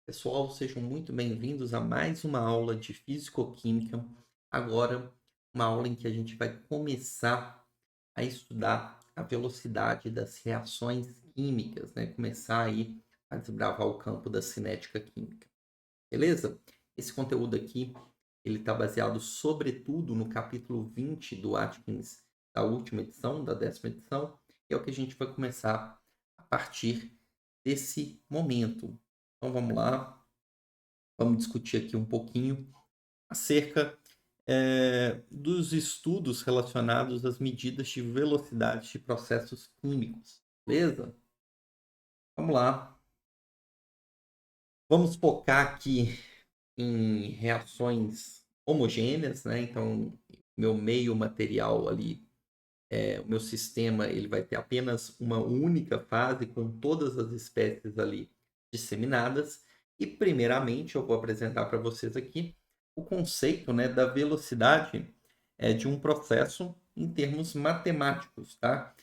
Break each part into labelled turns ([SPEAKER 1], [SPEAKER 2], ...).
[SPEAKER 1] Pessoal, sejam muito bem-vindos a mais uma aula de Físico-Química. Agora, uma aula em que a gente vai começar a estudar a velocidade das reações químicas, né? Começar aí a desbravar o campo da cinética química. Beleza? Esse conteúdo aqui, ele está baseado sobretudo no capítulo 20 do Atkins, da última edição, da 10ª edição, e é o que a gente vai começar a partir desse momento. Então vamos lá. Vamos discutir aqui um pouquinho acerca dos estudos relacionados às medidas de velocidade de processos químicos. Beleza? Vamos lá. Vamos focar aqui em reações homogêneas, né? Então, meu meio material ali, o meu sistema, ele vai ter apenas uma única fase com todas as espécies ali disseminadas. E, primeiramente, eu vou apresentar para vocês aqui o conceito, né, da velocidade de um processo em termos matemáticos, tá?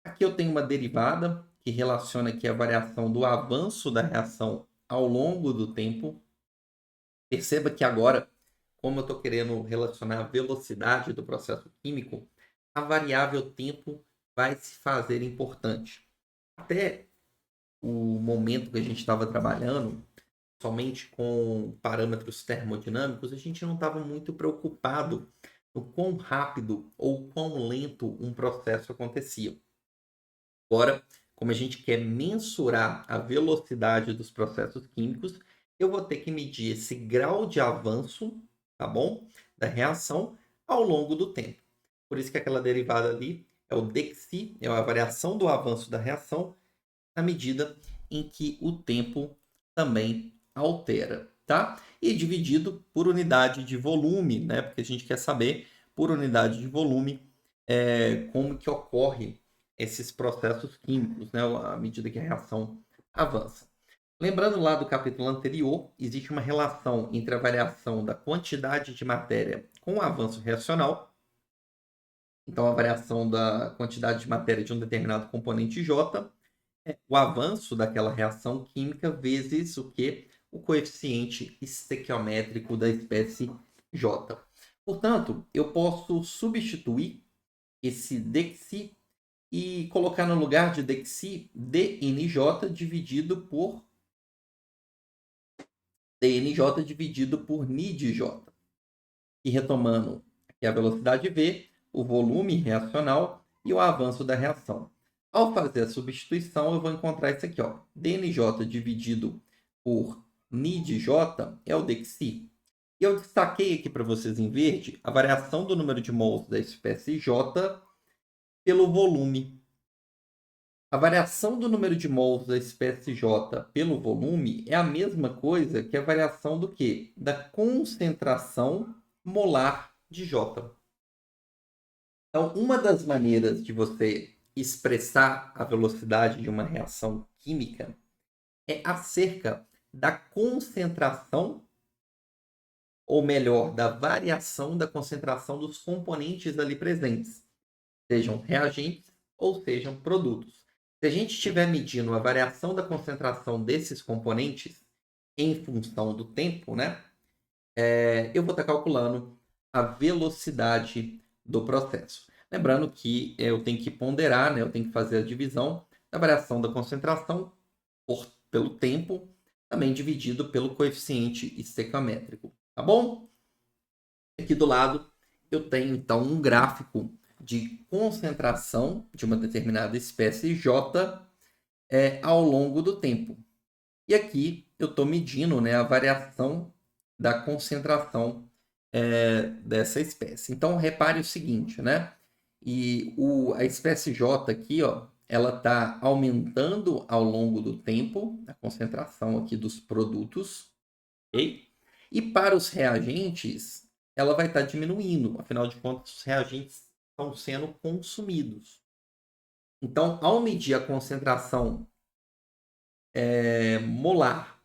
[SPEAKER 1] Aqui eu tenho uma derivada que relaciona aqui a variação do avanço da reação ao longo do tempo. Perceba que agora, como eu estou querendo relacionar a velocidade do processo químico, a variável tempo vai se fazer importante. Até o momento que a gente estava trabalhando, somente com parâmetros termodinâmicos, a gente não estava muito preocupado no quão rápido ou quão lento um processo acontecia. Agora, como a gente quer mensurar a velocidade dos processos químicos, eu vou ter que medir esse grau de avanço, tá bom? Da reação ao longo do tempo. Por isso que aquela derivada ali é o dxi, é a variação do avanço da reação à medida em que o tempo também altera, tá? E dividido por unidade de volume, né? Porque a gente quer saber por unidade de volume como que ocorre esses processos químicos, né? À medida que a reação avança. Lembrando lá do capítulo anterior, existe uma relação entre a variação da quantidade de matéria com o avanço reacional. Então, a variação da quantidade de matéria de um determinado componente J o avanço daquela reação química vezes o que? O coeficiente estequiométrico da espécie J. Portanto, eu posso substituir esse dxi e colocar no lugar de dxi dnj dividido por nidj. E retomando aqui a velocidade v, o volume reacional e o avanço da reação. Ao fazer a substituição, eu vou encontrar isso aqui, ó. dnj dividido por nidj é o dxi. E eu destaquei aqui para vocês em verde a variação do número de mols da espécie J pelo volume. A variação do número de mols da espécie J pelo volume é a mesma coisa que a variação do quê? Da concentração molar de J. Então, uma das maneiras de você expressar a velocidade de uma reação química é acerca da concentração, ou melhor, da variação da concentração dos componentes ali presentes, sejam reagentes ou sejam produtos. Se a gente estiver medindo a variação da concentração desses componentes em função do tempo, né, eu vou estar calculando a velocidade do processo. Lembrando que eu tenho que ponderar, né, eu tenho que fazer a divisão da variação da concentração pelo tempo, também dividido pelo coeficiente estequiométrico. Tá bom? Aqui do lado eu tenho então um gráfico de concentração de uma determinada espécie J ao longo do tempo. E aqui eu estou medindo, né, a variação da concentração dessa espécie. Então, repare o seguinte, né? A espécie J aqui, ó, ela está aumentando ao longo do tempo, a concentração aqui dos produtos, ok? E para os reagentes, ela vai estar diminuindo, afinal de contas, os reagentes estão sendo consumidos. Então, ao medir a concentração molar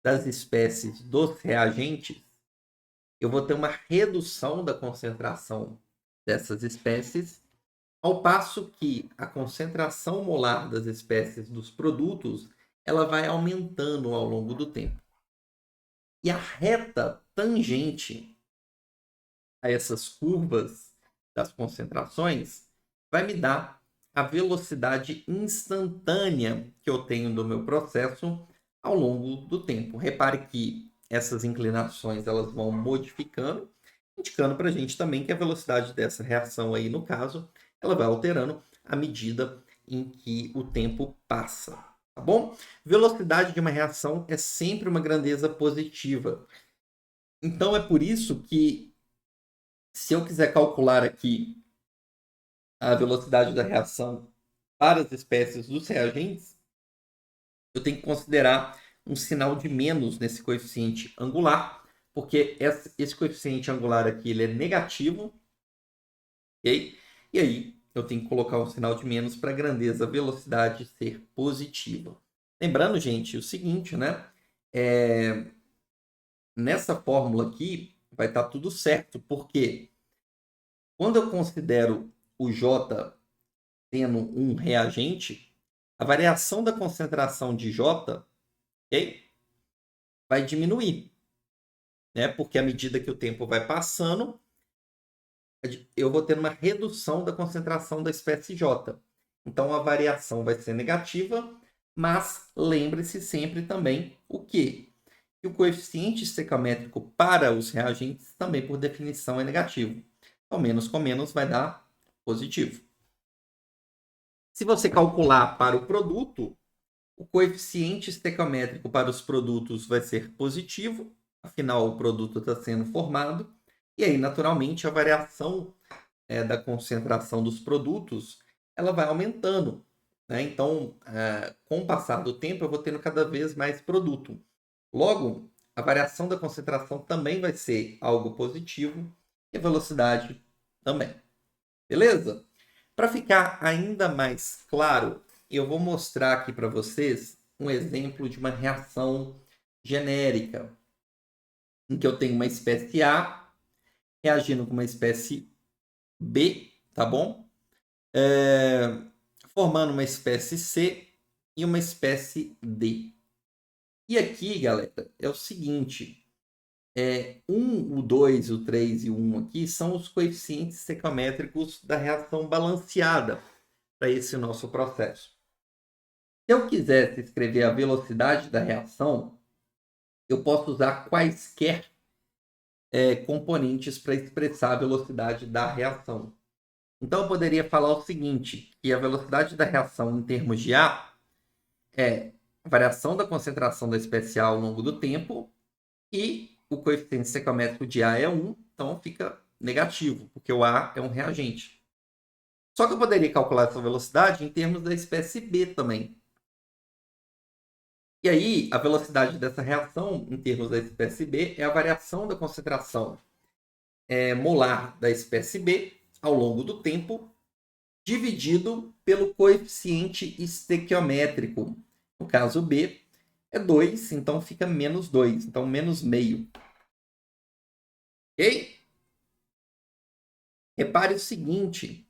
[SPEAKER 1] das espécies dos reagentes, eu vou ter uma redução da concentração dessas espécies, ao passo que a concentração molar das espécies dos produtos ela vai aumentando ao longo do tempo. E a reta tangente a essas curvas das concentrações vai me dar a velocidade instantânea que eu tenho do meu processo ao longo do tempo. Repare que essas inclinações elas vão modificando, indicando para a gente também que a velocidade dessa reação aí, no caso, ela vai alterando à medida em que o tempo passa. Tá bom? Velocidade de uma reação é sempre uma grandeza positiva. Então é por isso que, se eu quiser calcular aqui a velocidade da reação para as espécies dos reagentes, eu tenho que considerar um sinal de menos nesse coeficiente angular, porque esse coeficiente angular aqui ele é negativo, ok? E aí eu tenho que colocar um sinal de menos para a grandeza velocidade ser positiva. Lembrando, gente, o seguinte, né? Nessa fórmula aqui vai estar tudo certo, porque quando eu considero o J tendo um reagente, a variação da concentração de J, okay, vai diminuir, né? Porque à medida que o tempo vai passando, eu vou ter uma redução da concentração da espécie J. Então a variação vai ser negativa, mas lembre-se sempre também o quê? Que o coeficiente estequiométrico para os reagentes também, por definição, é negativo. Então, menos com menos vai dar positivo. Se você calcular para o produto, o coeficiente estequiométrico para os produtos vai ser positivo, afinal o produto está sendo formado, e aí, naturalmente, a variação da concentração dos produtos ela vai aumentando. Né? Então, com o passar do tempo, eu vou tendo cada vez mais produto. Logo, a variação da concentração também vai ser algo positivo e a velocidade também. Beleza? Para ficar ainda mais claro, eu vou mostrar aqui para vocês um exemplo de uma reação genérica, em que eu tenho uma espécie A reagindo com uma espécie B, tá bom? Formando uma espécie C e uma espécie D. E aqui, galera, é o seguinte: o 2, o 3 e o 1 aqui são os coeficientes estequiométricos da reação balanceada para esse nosso processo. Se eu quisesse escrever a velocidade da reação, eu posso usar quaisquer componentes para expressar a velocidade da reação. Então, eu poderia falar o seguinte, que a velocidade da reação em termos de A é a variação da concentração da espécie A ao longo do tempo e o coeficiente estequiométrico de A é 1, então fica negativo, porque o A é um reagente. Só que eu poderia calcular essa velocidade em termos da espécie B também. E aí, a velocidade dessa reação, em termos da espécie B, é a variação da concentração molar da espécie B ao longo do tempo, dividido pelo coeficiente estequiométrico. No caso B, é 2, então fica menos 2, então menos meio. Ok? Repare o seguinte,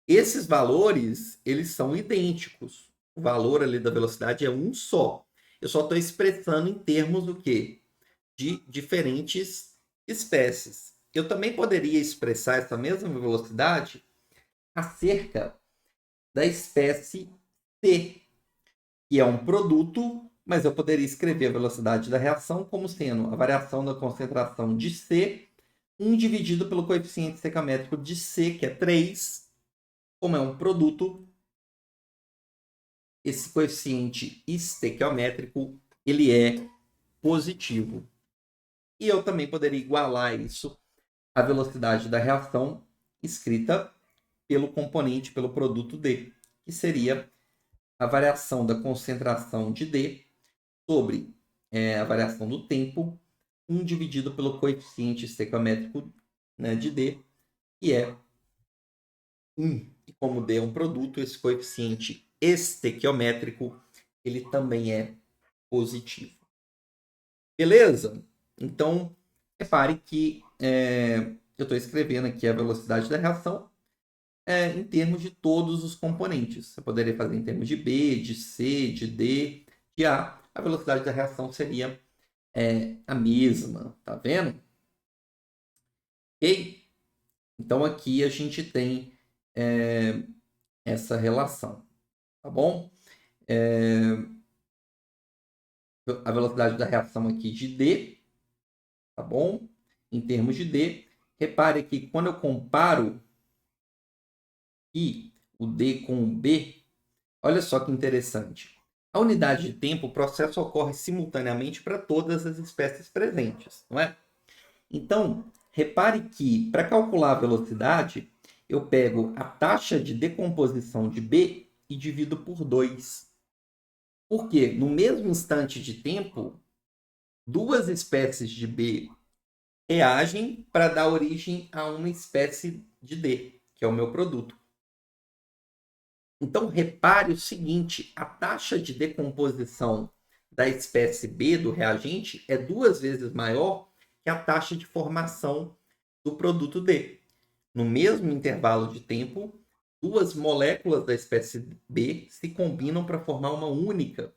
[SPEAKER 1] esses valores, eles são idênticos. O valor ali da velocidade é um só. Eu só estou expressando em termos do quê? De diferentes espécies. Eu também poderia expressar essa mesma velocidade acerca da espécie C, que é um produto, mas eu poderia escrever a velocidade da reação como sendo a variação da concentração de C, 1 dividido pelo coeficiente estequiométrico de C, que é 3. Como é um produto, esse coeficiente estequiométrico ele é positivo. E eu também poderia igualar isso à velocidade da reação escrita pelo componente, pelo produto D, que seria a variação da concentração de D sobre a variação do tempo, 1 dividido pelo coeficiente estequiométrico, né, de D, que é 1. E como D é um produto, esse coeficiente estequiométrico ele também é positivo. Beleza? Então, repare que eu estou escrevendo aqui a velocidade da reação em termos de todos os componentes. Você poderia fazer em termos de B, de C, de D, de A. A velocidade da reação seria é a mesma, tá vendo? Ok? Então aqui a gente tem essa relação, tá bom? A velocidade da reação aqui de D, tá bom? Em termos de D, repare que quando eu comparo aqui o D com o B, olha só que interessante. A unidade de tempo, o processo ocorre simultaneamente para todas as espécies presentes, não é? Então, repare que para calcular a velocidade, eu pego a taxa de decomposição de B e divido por 2. Porque no mesmo instante de tempo, duas espécies de B reagem para dar origem a uma espécie de D, que é o meu produto. Então, repare o seguinte: a taxa de decomposição da espécie B do reagente é 2 vezes maior que a taxa de formação do produto D. No mesmo intervalo de tempo, duas moléculas da espécie B se combinam para formar uma única,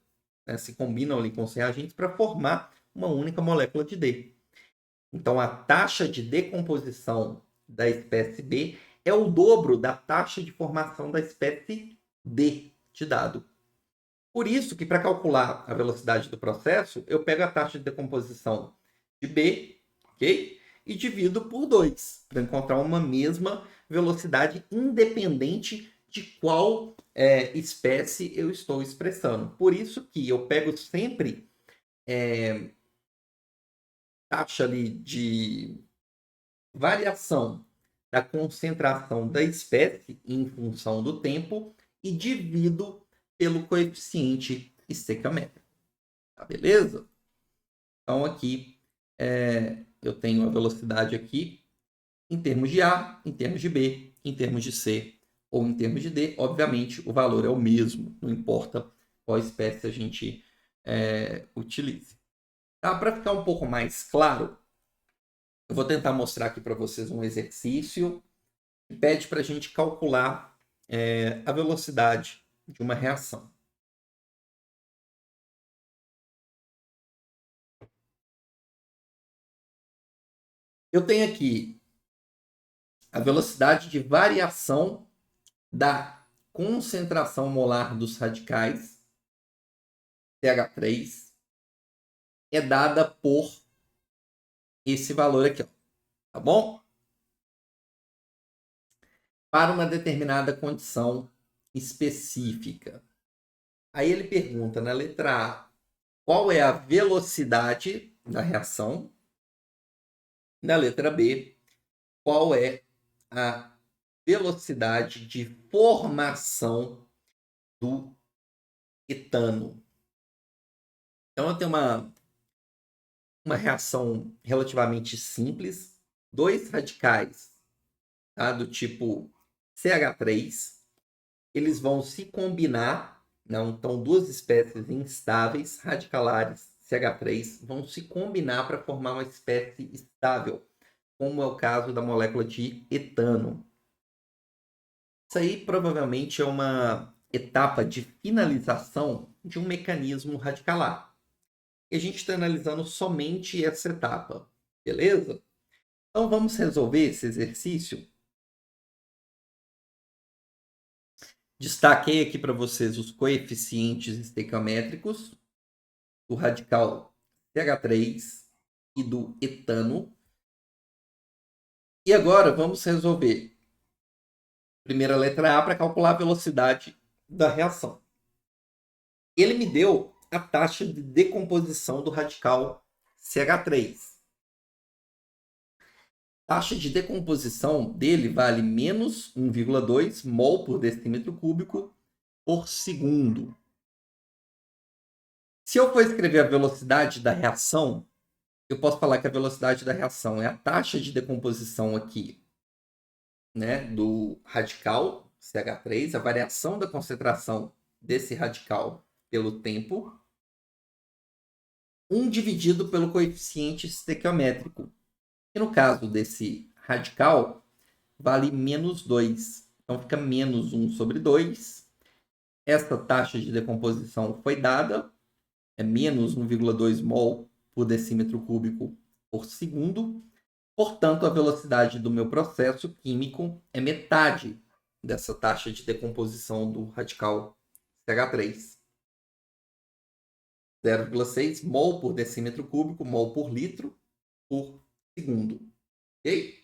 [SPEAKER 1] né? Se combinam ali com os reagentes para formar uma única molécula de D. Então, a taxa de decomposição da espécie B é o dobro da taxa de formação da espécie D de dado. Por isso que, para calcular a velocidade do processo, eu pego a taxa de decomposição de B, ok? E divido por 2, para encontrar uma mesma velocidade independente de qual espécie eu estou expressando. Por isso que eu pego sempre taxa ali de variação da concentração da espécie em função do tempo e divido pelo coeficiente estequiométrico. Tá, beleza? Então, aqui eu tenho a velocidade aqui em termos de A, em termos de B, em termos de C ou em termos de D. Obviamente, o valor é o mesmo, não importa qual espécie a gente utilize. Tá? Para ficar um pouco mais claro, eu vou tentar mostrar aqui para vocês um exercício que pede para a gente calcular a velocidade de uma reação. Eu tenho aqui a velocidade de variação da concentração molar dos radicais, CH3, é dada por esse valor aqui, ó, tá bom? Para uma determinada condição específica. Aí ele pergunta na letra A, qual é a velocidade da reação? Na letra B, qual é a velocidade de formação do etano? Então, eu tenho uma reação relativamente simples. Dois radicais, tá, do tipo CH3, eles vão se combinar. Não, então, duas espécies instáveis, radicalares, CH3, vão se combinar para formar uma espécie estável, como é o caso da molécula de etano. Isso aí provavelmente é uma etapa de finalização de um mecanismo radicalar. E a gente está analisando somente essa etapa, beleza? Então vamos resolver esse exercício. Destaquei aqui para vocês os coeficientes estequiométricos do radical CH3 e do etano. E agora vamos resolver primeira letra A para calcular a velocidade da reação. Ele me deu a taxa de decomposição do radical CH3. A taxa de decomposição dele vale menos 1,2 mol por decímetro cúbico por segundo. Se eu for escrever a velocidade da reação, eu posso falar que a velocidade da reação é a taxa de decomposição aqui, né, do radical CH3, a variação da concentração desse radical pelo tempo, 1 dividido pelo coeficiente estequiométrico. E no caso desse radical, vale menos 2. Então fica menos 1 sobre 2. Essa taxa de decomposição foi dada, é menos 1,2 mol por decímetro cúbico por segundo. Portanto, a velocidade do meu processo químico é metade dessa taxa de decomposição do radical CH3. 0,6 mol por decímetro cúbico, mol por litro por segundo. Ok?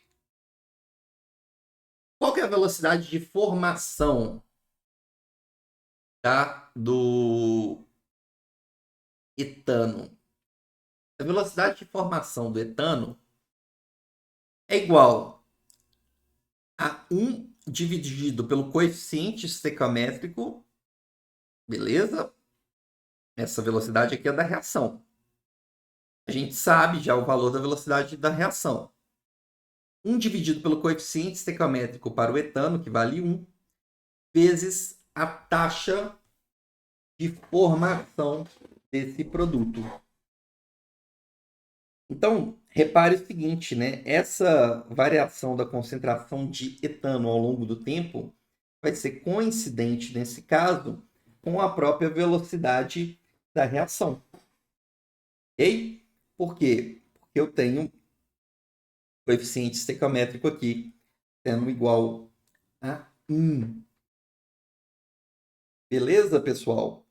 [SPEAKER 1] Qual que é a velocidade de formação, tá, do etano? A velocidade de formação do etano é igual a 1 dividido pelo coeficiente estequiométrico, beleza? Essa velocidade aqui é da reação. A gente sabe já o valor da velocidade da reação. 1 dividido pelo coeficiente estequiométrico para o etano, que vale 1, vezes a taxa de formação desse produto. Então, repare o seguinte, né? Essa variação da concentração de etano ao longo do tempo vai ser coincidente, nesse caso, com a própria velocidade da reação. Ok? Por quê? Porque eu tenho coeficiente estequiométrico aqui sendo igual a 1. Beleza, pessoal?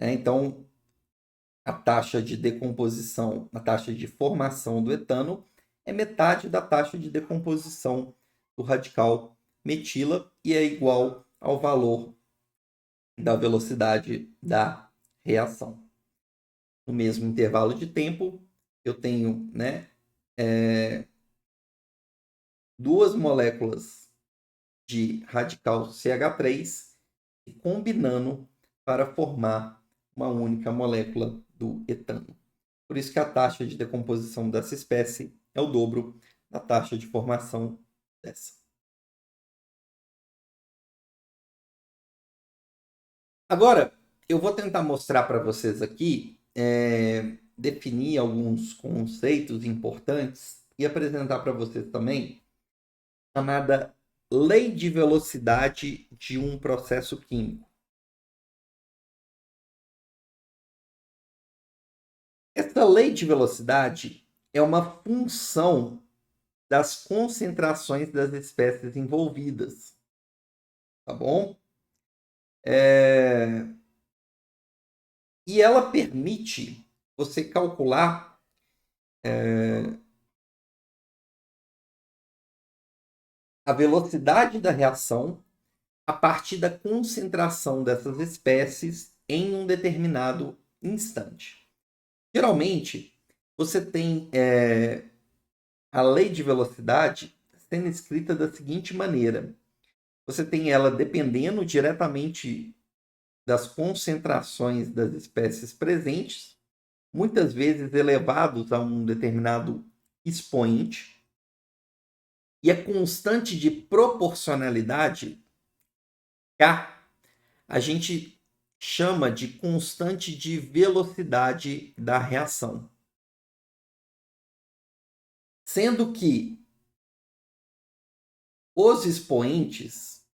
[SPEAKER 1] Então, a taxa de decomposição, a taxa de formação do etano é metade da taxa de decomposição do radical metila e é igual ao valor da velocidade da reação. No mesmo intervalo de tempo, eu tenho, né, duas moléculas de radical CH3 combinando para formar uma única molécula do etano. Por isso que a taxa de decomposição dessa espécie é o dobro da taxa de formação dessa. Agora, eu vou tentar mostrar para vocês aqui, definir alguns conceitos importantes e apresentar para vocês também a chamada lei de velocidade de um processo químico. Essa lei de velocidade é uma função das concentrações das espécies envolvidas, tá bom? E ela permite você calcular a velocidade da reação a partir da concentração dessas espécies em um determinado instante. Geralmente, você tem a lei de velocidade sendo escrita da seguinte maneira. Você tem ela dependendo diretamente das concentrações das espécies presentes, muitas vezes elevados a um determinado expoente, e a constante de proporcionalidade, K, a gente chama de constante de velocidade da reação. Sendo que os expoentes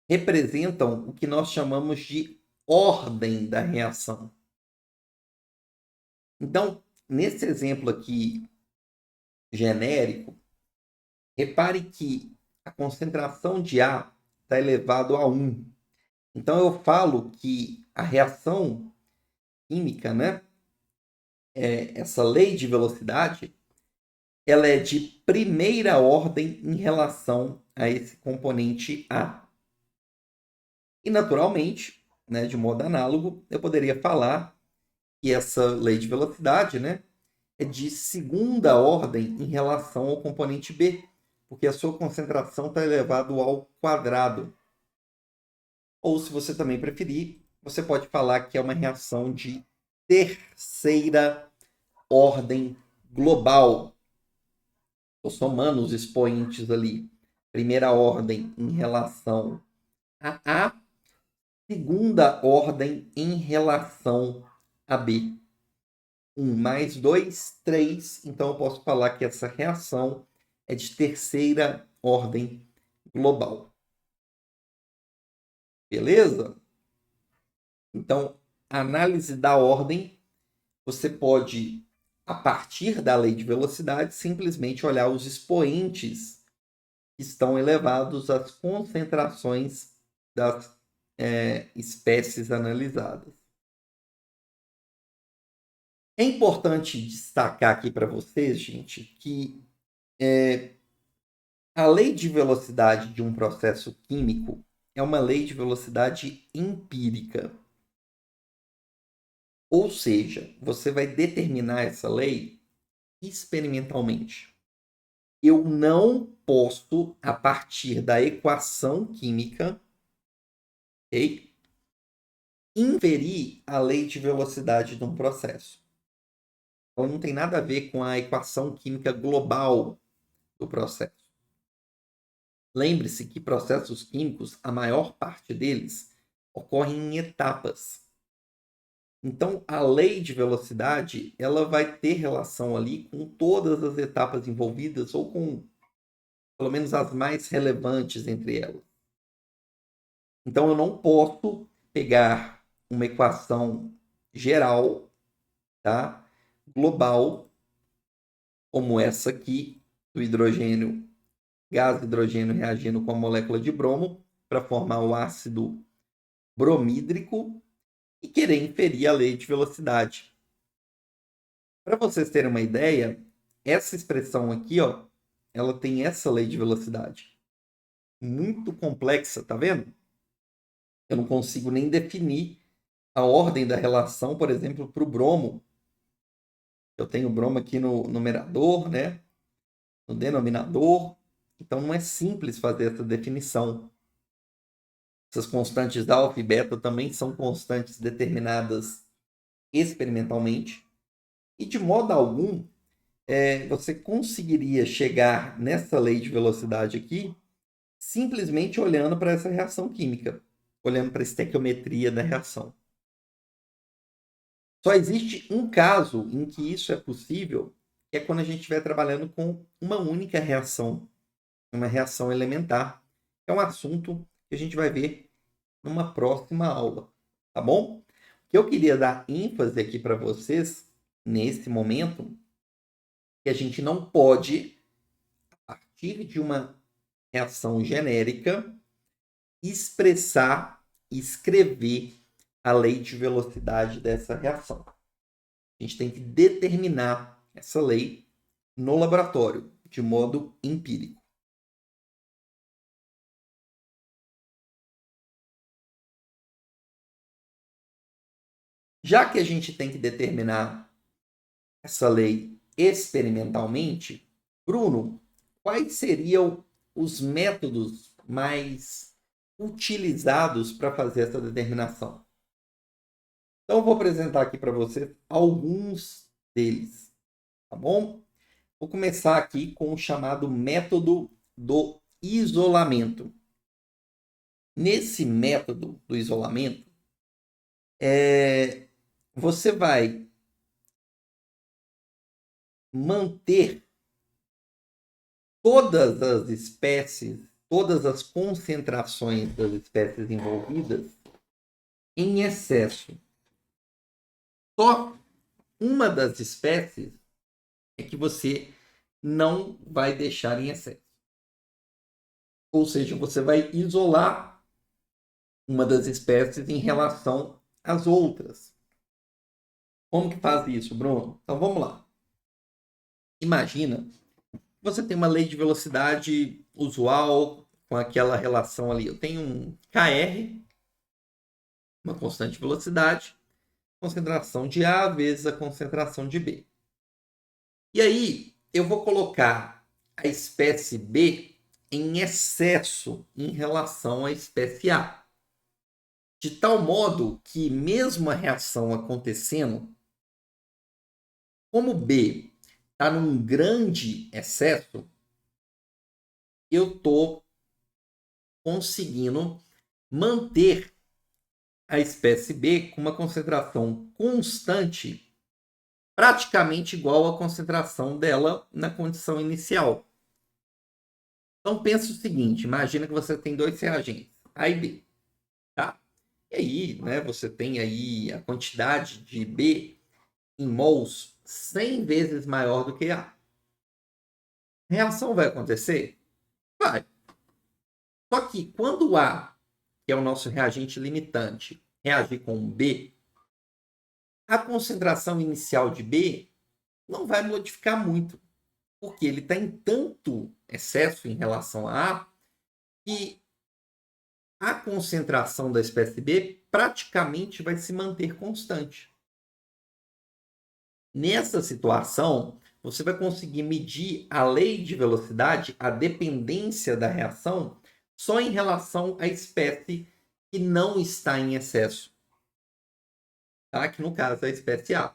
[SPEAKER 1] representam o que nós chamamos de ordem da reação. Então, nesse exemplo aqui genérico, repare que a concentração de A está elevado a 1. Então, eu falo que a reação química, né, essa lei de velocidade, ela é de primeira ordem em relação a esse componente A. E, naturalmente, né, de modo análogo, eu poderia falar que essa lei de velocidade, né, é de segunda ordem em relação ao componente B, porque a sua concentração está elevada ao quadrado. Ou, se você também preferir, você pode falar que é uma reação de terceira ordem global. Estou somando os expoentes ali. Primeira ordem em relação a A, segunda ordem em relação a B. 1 mais 2, 3. Então, eu posso falar que essa reação é de terceira ordem global. Beleza? Então, análise da ordem, você pode, a partir da lei de velocidade, simplesmente olhar os expoentes que estão elevados às concentrações das espécies analisadas. É importante destacar aqui para vocês, gente, que a lei de velocidade de um processo químico é uma lei de velocidade empírica. Ou seja, você vai determinar essa lei experimentalmente. Eu não posso, a partir da equação química, okay, inferir a lei de velocidade de um processo. Ela não tem nada a ver com a equação química global do processo. Lembre-se que processos químicos, a maior parte deles, ocorrem em etapas. Então, a lei de velocidade, ela vai ter relação ali com todas as etapas envolvidas, ou com, pelo menos, as mais relevantes entre elas. Então, eu não posso pegar uma equação geral, tá, global, como essa aqui, do hidrogênio, gás hidrogênio reagindo com a molécula de bromo, para formar o ácido bromídrico, e querer inferir a lei de velocidade. Para vocês terem uma ideia, essa expressão aqui, ó, ela tem essa lei de velocidade. Muito complexa, tá vendo? Eu não consigo nem definir a ordem da relação, por exemplo, para o bromo. Eu tenho o bromo aqui no numerador, né? No denominador. Então não é simples fazer essa definição. Essas constantes alfa e beta também são constantes determinadas experimentalmente. E de modo algum, você conseguiria chegar nessa lei de velocidade aqui simplesmente olhando para essa reação química, olhando para a estequiometria da reação. Só existe um caso em que isso é possível, que é quando a gente estiver trabalhando com uma única reação, uma reação elementar. É um assunto que a gente vai ver numa próxima aula, tá bom? O que eu queria dar ênfase aqui para vocês, nesse momento, é que a gente não pode, a partir de uma reação genérica, expressar, escrever a lei de velocidade dessa reação. A gente tem que determinar essa lei no laboratório, de modo empírico. Já que a gente tem que determinar essa lei experimentalmente, Bruno, quais seriam os métodos mais utilizados para fazer essa determinação? Então, eu vou apresentar aqui para você alguns deles, tá bom? Vou começar aqui com o chamado método do isolamento. Nesse método do isolamento, você vai manter todas as espécies, todas as concentrações das espécies envolvidas em excesso. Só uma das espécies é que você não vai deixar em excesso. Ou seja, você vai isolar uma das espécies em relação às outras. Como que faz isso, Bruno? Então vamos lá. Imagina que você tem uma lei de velocidade usual com aquela relação ali. Eu tenho um KR, uma constante de velocidade, concentração de A vezes a concentração de B. E aí eu vou colocar a espécie B em excesso em relação à espécie A. De tal modo que, mesmo a reação acontecendo, como B está num grande excesso, eu estou conseguindo manter a espécie B com uma concentração constante, praticamente igual à concentração dela na condição inicial. Então, pensa o seguinte, imagina que você tem dois reagentes, A e B. Tá? E aí, né, você tem aí a quantidade de B em mols 100 vezes maior do que A. Reação vai acontecer? Vai. Só que quando A, que é o nosso reagente limitante, reagir com B, a concentração inicial de B não vai modificar muito, porque ele está em tanto excesso em relação a A que a concentração da espécie B praticamente vai se manter constante. Nessa situação, você vai conseguir medir a lei de velocidade, a dependência da reação, só em relação à espécie que não está em excesso. Tá? Que no caso é a espécie A.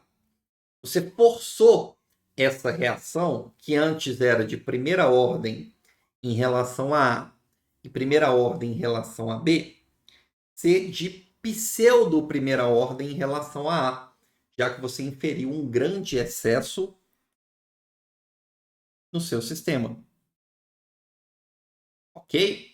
[SPEAKER 1] Você forçou essa reação, que antes era de primeira ordem em relação a A e primeira ordem em relação a B, ser de pseudo primeira ordem em relação a A, já que você inferiu um grande excesso no seu sistema. Ok?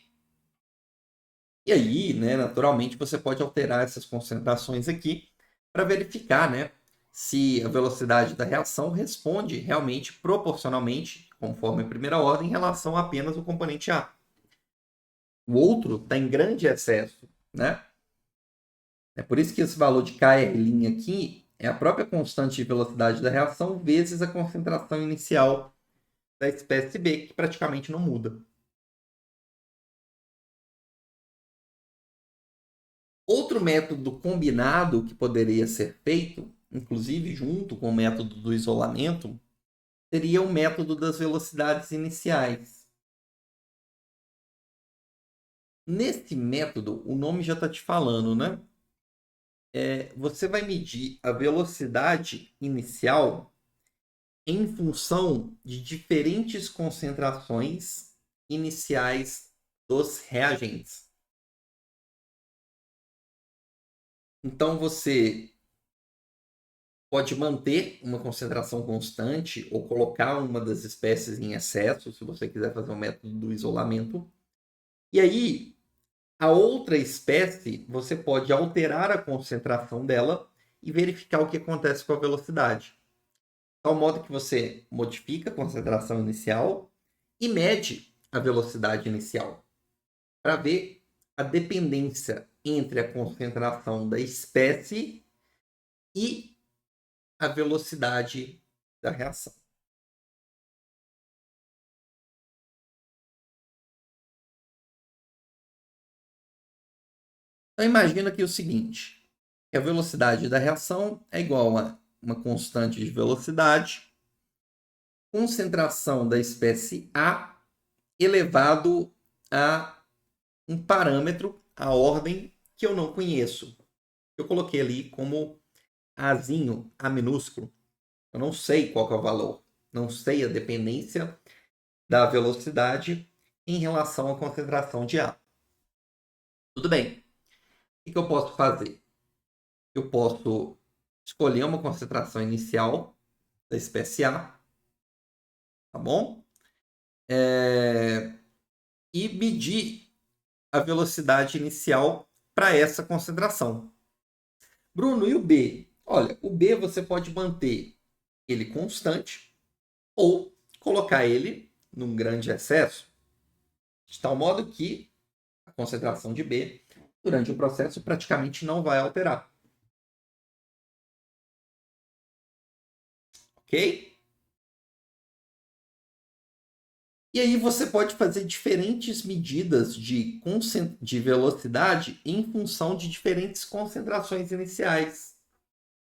[SPEAKER 1] E aí, né, naturalmente, você pode alterar essas concentrações aqui para verificar, né, se a velocidade da reação responde realmente proporcionalmente, conforme a primeira ordem, em relação a apenas o componente A. O outro está em grande excesso, né? É por isso que esse valor de Kr' aqui é a própria constante de velocidade da reação vezes a concentração inicial da espécie B, que praticamente não muda. Outro método combinado que poderia ser feito, inclusive junto com o método do isolamento, seria o método das velocidades iniciais. Nesse método, o nome já está te falando, né? Você vai medir a velocidade inicial em função de diferentes concentrações iniciais dos reagentes. Então, você pode manter uma concentração constante ou colocar uma das espécies em excesso, se você quiser fazer o método do isolamento. E aí, a outra espécie, você pode alterar a concentração dela e verificar o que acontece com a velocidade. De tal modo que você modifica a concentração inicial e mede a velocidade inicial para ver a dependência entre a concentração da espécie e a velocidade da reação. Então imagina aqui o seguinte, que a velocidade da reação é igual a uma constante de velocidade, concentração da espécie A elevado a um parâmetro, a ordem que eu não conheço. Eu coloquei ali como Azinho, A minúsculo. Eu não sei qual é o valor. Não sei a dependência da velocidade em relação à concentração de A. Tudo bem. O que eu posso fazer? Eu posso escolher uma concentração inicial da espécie A, tá bom? E medir a velocidade inicial para essa concentração. Bruno, e o B? Olha, o B você pode manter ele constante ou colocar ele num grande excesso, de tal modo que a concentração de B durante o processo praticamente não vai alterar. Ok? E aí você pode fazer diferentes medidas de velocidade em função de diferentes concentrações iniciais.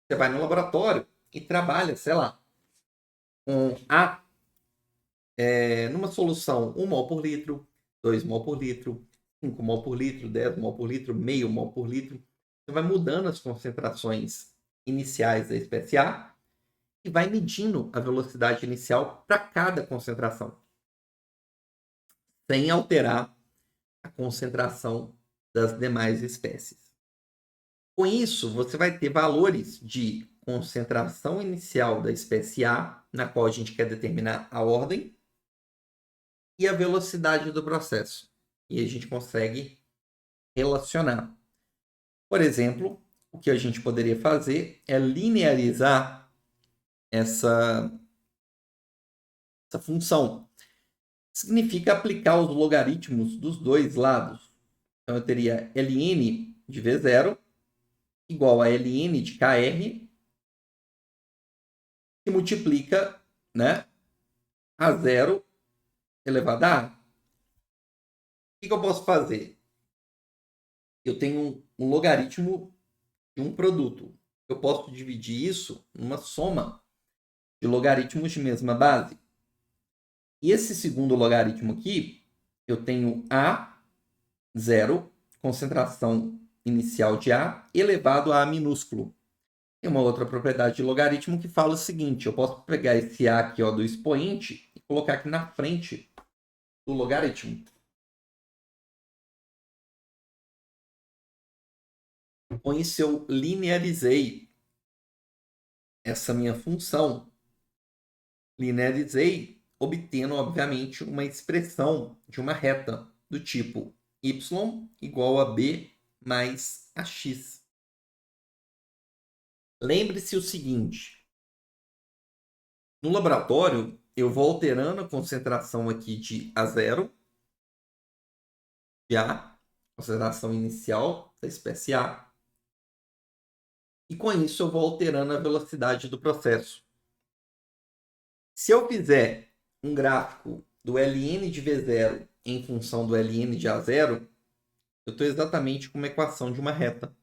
[SPEAKER 1] Você vai no laboratório e trabalha, sei lá, com A numa solução 1 mol por litro, 2 mol por litro, 5 mol por litro, 10 mol por litro, meio mol por litro. Você vai mudando as concentrações iniciais da espécie A e vai medindo a velocidade inicial para cada concentração, sem alterar a concentração das demais espécies. Com isso, você vai ter valores de concentração inicial da espécie A, na qual a gente quer determinar a ordem, e a velocidade do processo. E a gente consegue relacionar. Por exemplo, o que a gente poderia fazer é linearizar essa função. Significa aplicar os logaritmos dos dois lados. Então, eu teria ln de v0 igual a ln de kr, que multiplica, né, a 0 elevado a a. O que eu posso fazer? Eu tenho um logaritmo de um produto. Eu posso dividir isso numa soma de logaritmos de mesma base. E esse segundo logaritmo aqui, eu tenho A0, concentração inicial de A, elevado a minúsculo. Tem uma outra propriedade de logaritmo que fala o seguinte: eu posso pegar esse A aqui, ó, do expoente e colocar aqui na frente do logaritmo. Com isso, eu linearizei essa minha função. Linearizei, obtendo, obviamente, uma expressão de uma reta do tipo y igual a b mais ax. Lembre-se o seguinte: no laboratório, eu vou alterando a concentração aqui de A0, de A, concentração inicial da espécie A, e com isso eu vou alterando a velocidade do processo. Se eu fizer um gráfico do ln de V0 em função do ln de A0, eu estou exatamente com uma equação de uma reta,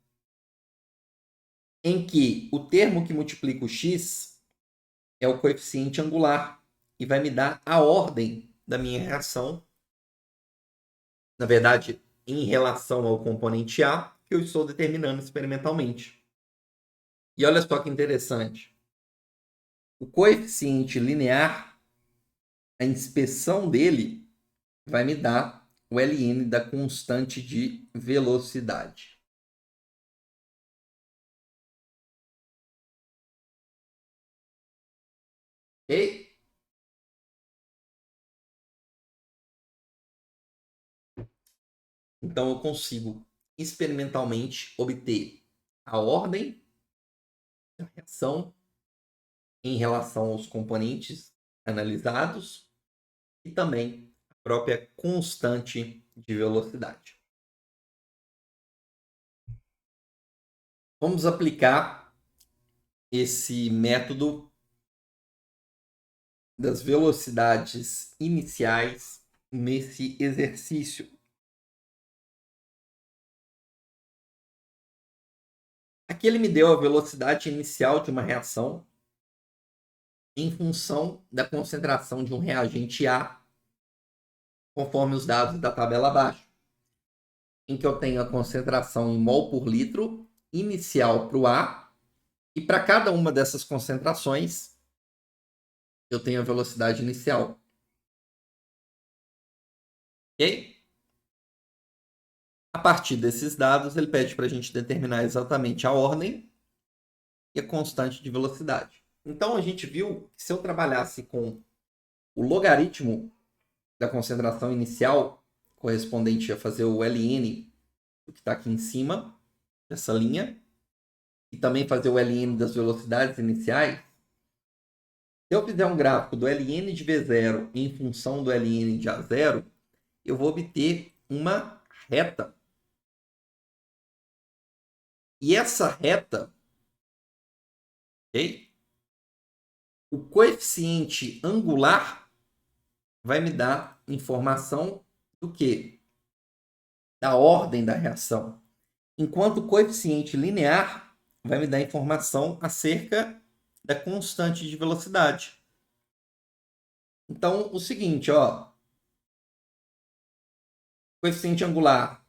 [SPEAKER 1] em que o termo que multiplica o x é o coeficiente angular e vai me dar a ordem da minha reação, na verdade, em relação ao componente A, que eu estou determinando experimentalmente. E olha só que interessante. O coeficiente linear, a inspeção dele, vai me dar o ln da constante de velocidade. Ok? Então, eu consigo experimentalmente obter a ordem da reação em relação aos componentes analisados e também a própria constante de velocidade. Vamos aplicar esse método das velocidades iniciais nesse exercício. Aqui ele me deu a velocidade inicial de uma reação em função da concentração de um reagente A, conforme os dados da tabela abaixo, em que eu tenho a concentração em mol por litro inicial para o A, e para cada uma dessas concentrações, eu tenho a velocidade inicial. Ok? A partir desses dados, ele pede para a gente determinar exatamente a ordem e a constante de velocidade. Então, a gente viu que se eu trabalhasse com o logaritmo da concentração inicial, correspondente a fazer o ln, o que está aqui em cima, dessa linha, e também fazer o ln das velocidades iniciais, se eu fizer um gráfico do ln de V0 em função do ln de A0, eu vou obter uma reta. E essa reta, okay, o coeficiente angular vai me dar informação do quê? Da ordem da reação. Enquanto o coeficiente linear vai me dar informação acerca da constante de velocidade. Então, o seguinte, ó, o coeficiente angular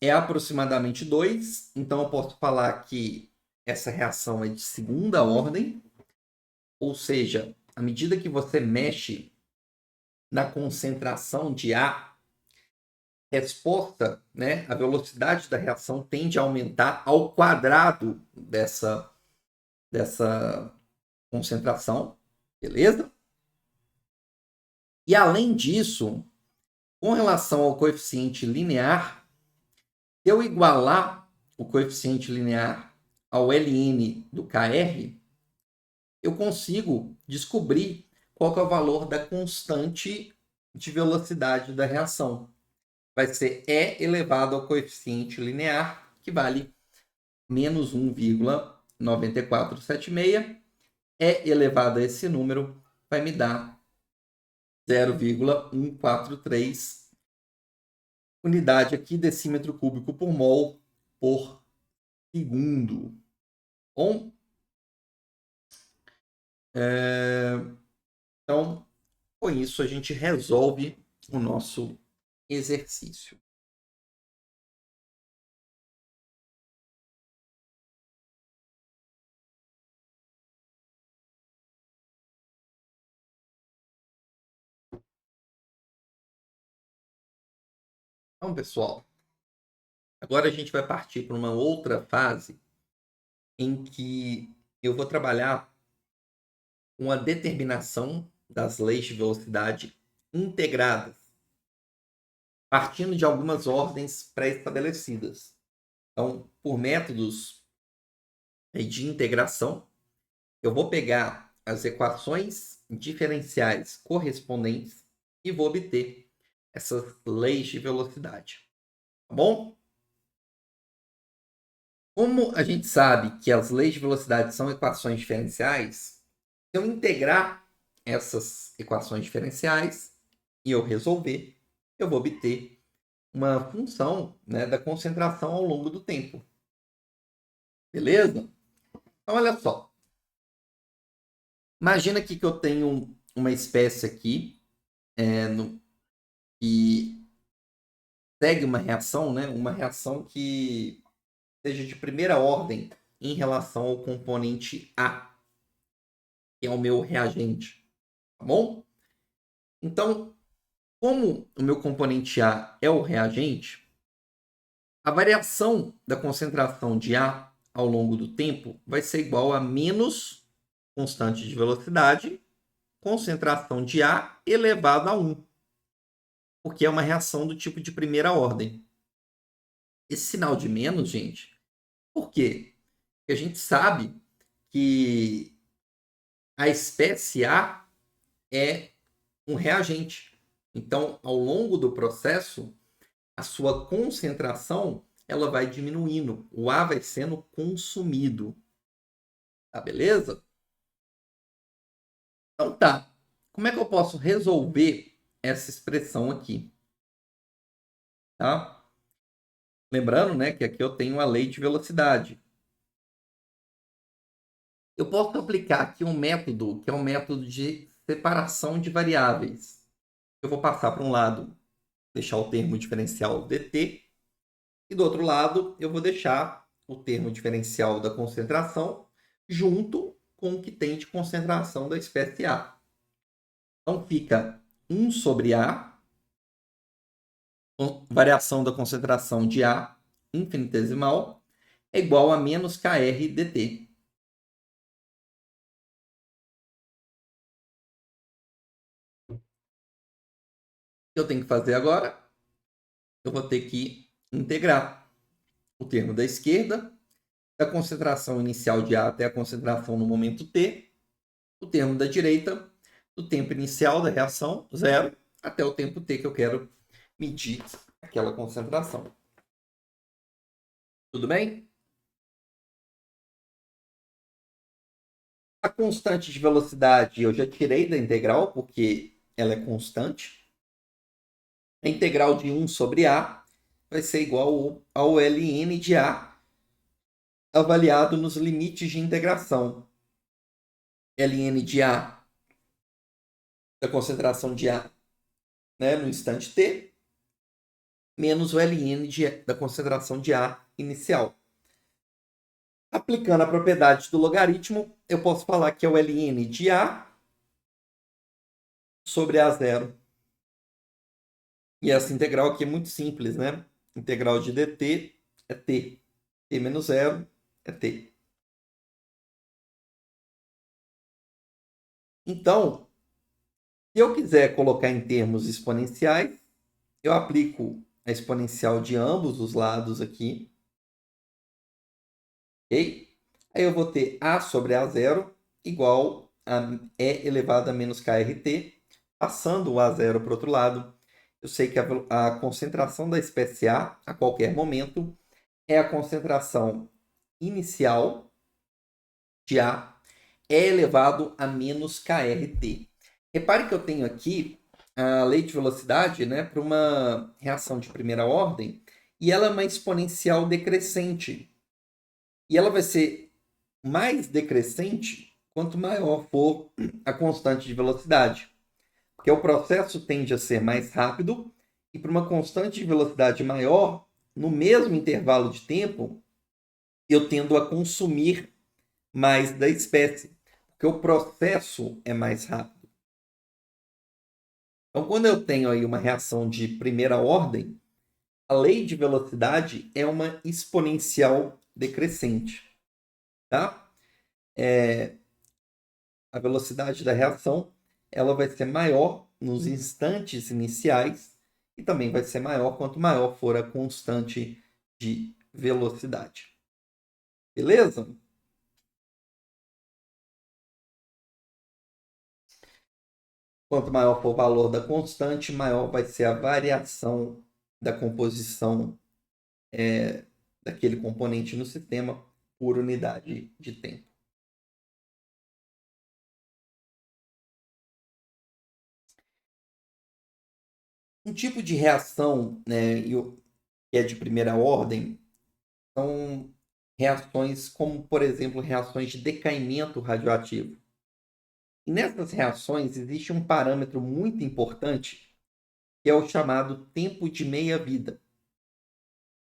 [SPEAKER 1] é aproximadamente 2, então eu posso falar que essa reação é de segunda ordem, ou seja, à medida que você mexe na concentração de A, resposta, né, a velocidade da reação tende a aumentar ao quadrado dessa concentração, beleza? E além disso, com relação ao coeficiente linear, se eu igualar o coeficiente linear ao ln do Kr, eu consigo descobrir qual que é o valor da constante de velocidade da reação. Vai ser E elevado ao coeficiente linear, que vale menos 1,9476. E elevado a esse número vai me dar 0,143 unidade aqui, decímetro cúbico por mol por segundo. Bom, então, com isso a gente resolve o nosso exercício. Então, pessoal, agora a gente vai partir para uma outra fase em que eu vou trabalhar com a determinação das leis de velocidade integradas, partindo de algumas ordens pré-estabelecidas. Então, por métodos de integração, eu vou pegar as equações diferenciais correspondentes e vou obter essas leis de velocidade. Tá bom? Como a gente sabe que as leis de velocidade são equações diferenciais, se eu integrar essas equações diferenciais e eu resolver, eu vou obter uma função, né, da concentração ao longo do tempo. Beleza? Então, olha só. Imagina aqui que eu tenho uma espécie aqui que segue uma reação, né, uma reação que seja de primeira ordem em relação ao componente A, que é o meu reagente. Tá bom? Então, como o meu componente A é o reagente, a variação da concentração de A ao longo do tempo vai ser igual a menos constante de velocidade, concentração de A elevado a 1, porque é uma reação do tipo de primeira ordem. Esse sinal de menos, gente, por quê? Porque a gente sabe que a espécie A é um reagente. Então, ao longo do processo, a sua concentração ela vai diminuindo, o A vai sendo consumido. Tá beleza? Então tá. Como é que eu posso resolver essa expressão aqui? Tá? Lembrando, né, que aqui eu tenho a lei de velocidade. Eu posso aplicar aqui um método que é um método de separação de variáveis. Eu vou passar para um lado, deixar o termo diferencial dt, e do outro lado eu vou deixar o termo diferencial da concentração junto com o que tem de concentração da espécie A. Então fica 1 sobre A, variação da concentração de A infinitesimal, é igual a menos Kr dt. O que eu tenho que fazer agora? Eu vou ter que integrar o termo da esquerda, da concentração inicial de A até a concentração no momento t, o termo da direita, do tempo inicial da reação, 0, até o tempo t que eu quero medir aquela concentração. Tudo bem? A constante de velocidade eu já tirei da integral, porque ela é constante. A integral de 1 sobre A vai ser igual ao ln de A, avaliado nos limites de integração. ln de A, da concentração de A, né, no instante t, menos o ln da concentração de A inicial. Aplicando a propriedade do logaritmo, eu posso falar que é o ln de A sobre A0. E essa integral aqui é muito simples, né? Integral de dt é t. T menos 0 é t. Então, se eu quiser colocar em termos exponenciais, eu aplico a exponencial de ambos os lados aqui. Ok? Aí eu vou ter A sobre A0 igual a E elevado a menos KRT. Passando o A0 para o outro lado, eu sei que a concentração da espécie a qualquer momento, é a concentração inicial de A é elevado a menos KRT. Repare que eu tenho aqui a lei de velocidade, né, para uma reação de primeira ordem, e ela é uma exponencial decrescente. E ela vai ser mais decrescente quanto maior for a constante de velocidade. Porque o processo tende a ser mais rápido, e para uma constante de velocidade maior, no mesmo intervalo de tempo, eu tendo a consumir mais da espécie, porque o processo é mais rápido. Então, quando eu tenho aí uma reação de primeira ordem, a lei de velocidade é uma exponencial decrescente, tá? A velocidade da reação ela vai ser maior nos instantes iniciais e também vai ser maior quanto maior for a constante de velocidade. Beleza? Quanto maior for o valor da constante, maior vai ser a variação da composição daquele componente no sistema por unidade de tempo. Um tipo de reação, né, que é de primeira ordem são reações como, por exemplo, reações de decaimento radioativo. E nessas reações existe um parâmetro muito importante, que é o chamado tempo de meia-vida.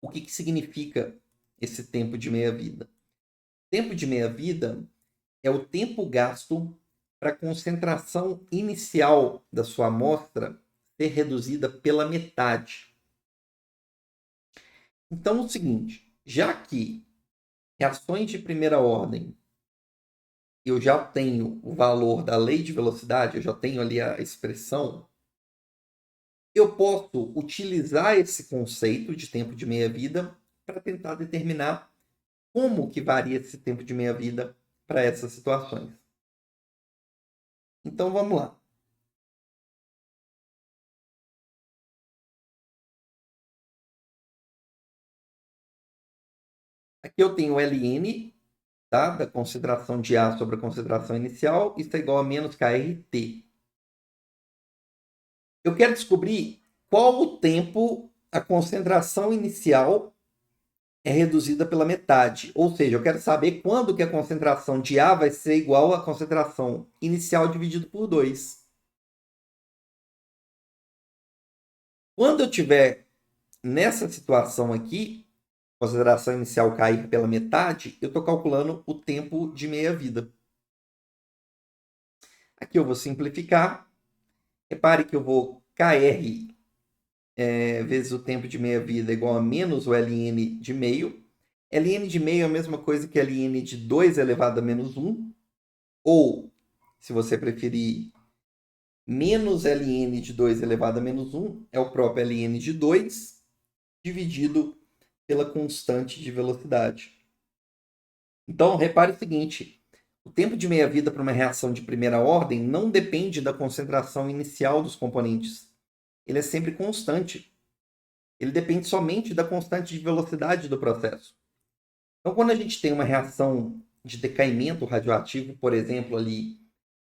[SPEAKER 1] O que significa esse tempo de meia-vida? Tempo de meia-vida é o tempo gasto para a concentração inicial da sua amostra ser reduzida pela metade. Então, é o seguinte, já que reações de primeira ordem eu já tenho o valor da lei de velocidade, eu já tenho ali a expressão, eu posso utilizar esse conceito de tempo de meia-vida para tentar determinar como que varia esse tempo de meia-vida para essas situações. Então vamos lá. Aqui eu tenho Ln, tá? Da concentração de A sobre a concentração inicial, isso é igual a menos KRT. Eu quero descobrir qual o tempo a concentração inicial é reduzida pela metade. Ou seja, eu quero saber quando que a concentração de A vai ser igual à concentração inicial dividido por 2. Quando eu tiver nessa situação aqui, concentração inicial cair pela metade, eu estou calculando o tempo de meia-vida. Aqui eu vou simplificar. Repare que eu vou KR vezes o tempo de meia-vida igual a menos o Ln de meio. Ln de meio é a mesma coisa que Ln de 2 elevado a menos 1. Ou, se você preferir, menos Ln de 2 elevado a menos 1 é o próprio Ln de 2 dividido pela constante de velocidade. Então, repare o seguinte, o tempo de meia-vida para uma reação de primeira ordem não depende da concentração inicial dos componentes. Ele é sempre constante. Ele depende somente da constante de velocidade do processo. Então, quando a gente tem uma reação de decaimento radioativo, por exemplo, ali,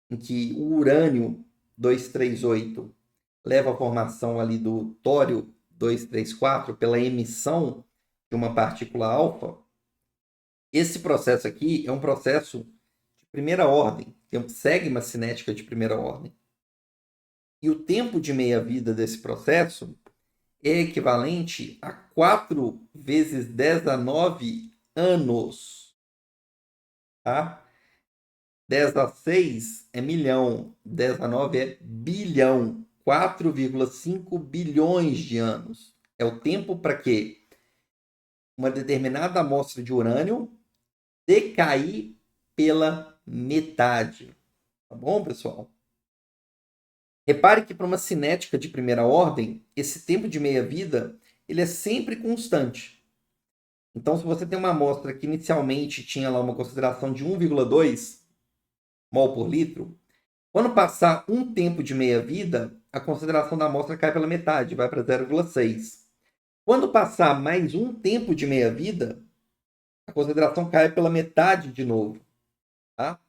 [SPEAKER 1] em que o urânio 238 leva à formação ali do tório 234 pela emissão de uma partícula alfa, esse processo aqui é um processo de primeira ordem, segue uma cinética de primeira ordem. E o tempo de meia-vida desse processo é equivalente a 4 vezes 10 a 9 anos. Tá? 10 a 6 é milhão, 10 a 9 é bilhão, 4,5 bilhões de anos. É o tempo para que uma determinada amostra de urânio decair pela metade. Tá bom, pessoal? Repare que para uma cinética de primeira ordem, esse tempo de meia-vida ele é sempre constante. Então, se você tem uma amostra que inicialmente tinha lá uma concentração de 1,2 mol por litro, quando passar um tempo de meia-vida, a concentração da amostra cai pela metade, vai para 0,6. Quando passar mais um tempo de meia-vida, a concentração cai pela metade de novo, tá?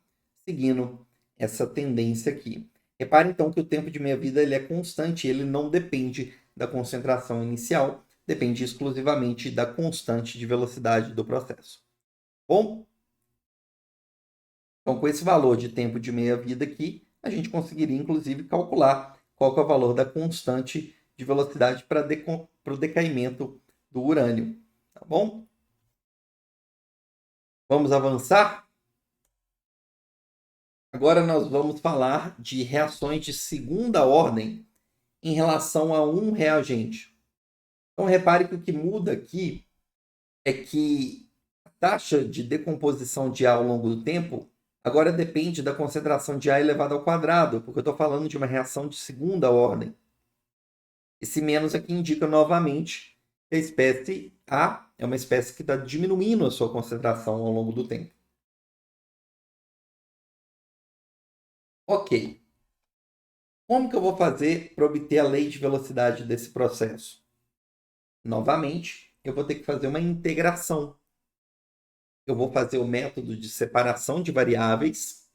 [SPEAKER 1] Seguindo essa tendência aqui. Repare então que o tempo de meia-vida ele é constante, ele não depende da concentração inicial, depende exclusivamente da constante de velocidade do processo. Bom, então com esse valor de tempo de meia-vida aqui, a gente conseguiria inclusive calcular qual que é o valor da constante de velocidade para o decaimento do urânio. Tá bom? Vamos avançar? Agora nós vamos falar de reações de segunda ordem em relação a um reagente. Então repare que o que muda aqui é que a taxa de decomposição de A ao longo do tempo agora depende da concentração de A elevado ao quadrado, porque eu estou falando de uma reação de segunda ordem. Esse menos aqui indica novamente que a espécie A é uma espécie que está diminuindo a sua concentração ao longo do tempo. Ok. Como que eu vou fazer para obter a lei de velocidade desse processo? Novamente, eu vou ter que fazer uma integração. Eu vou fazer o método de separação de variáveis,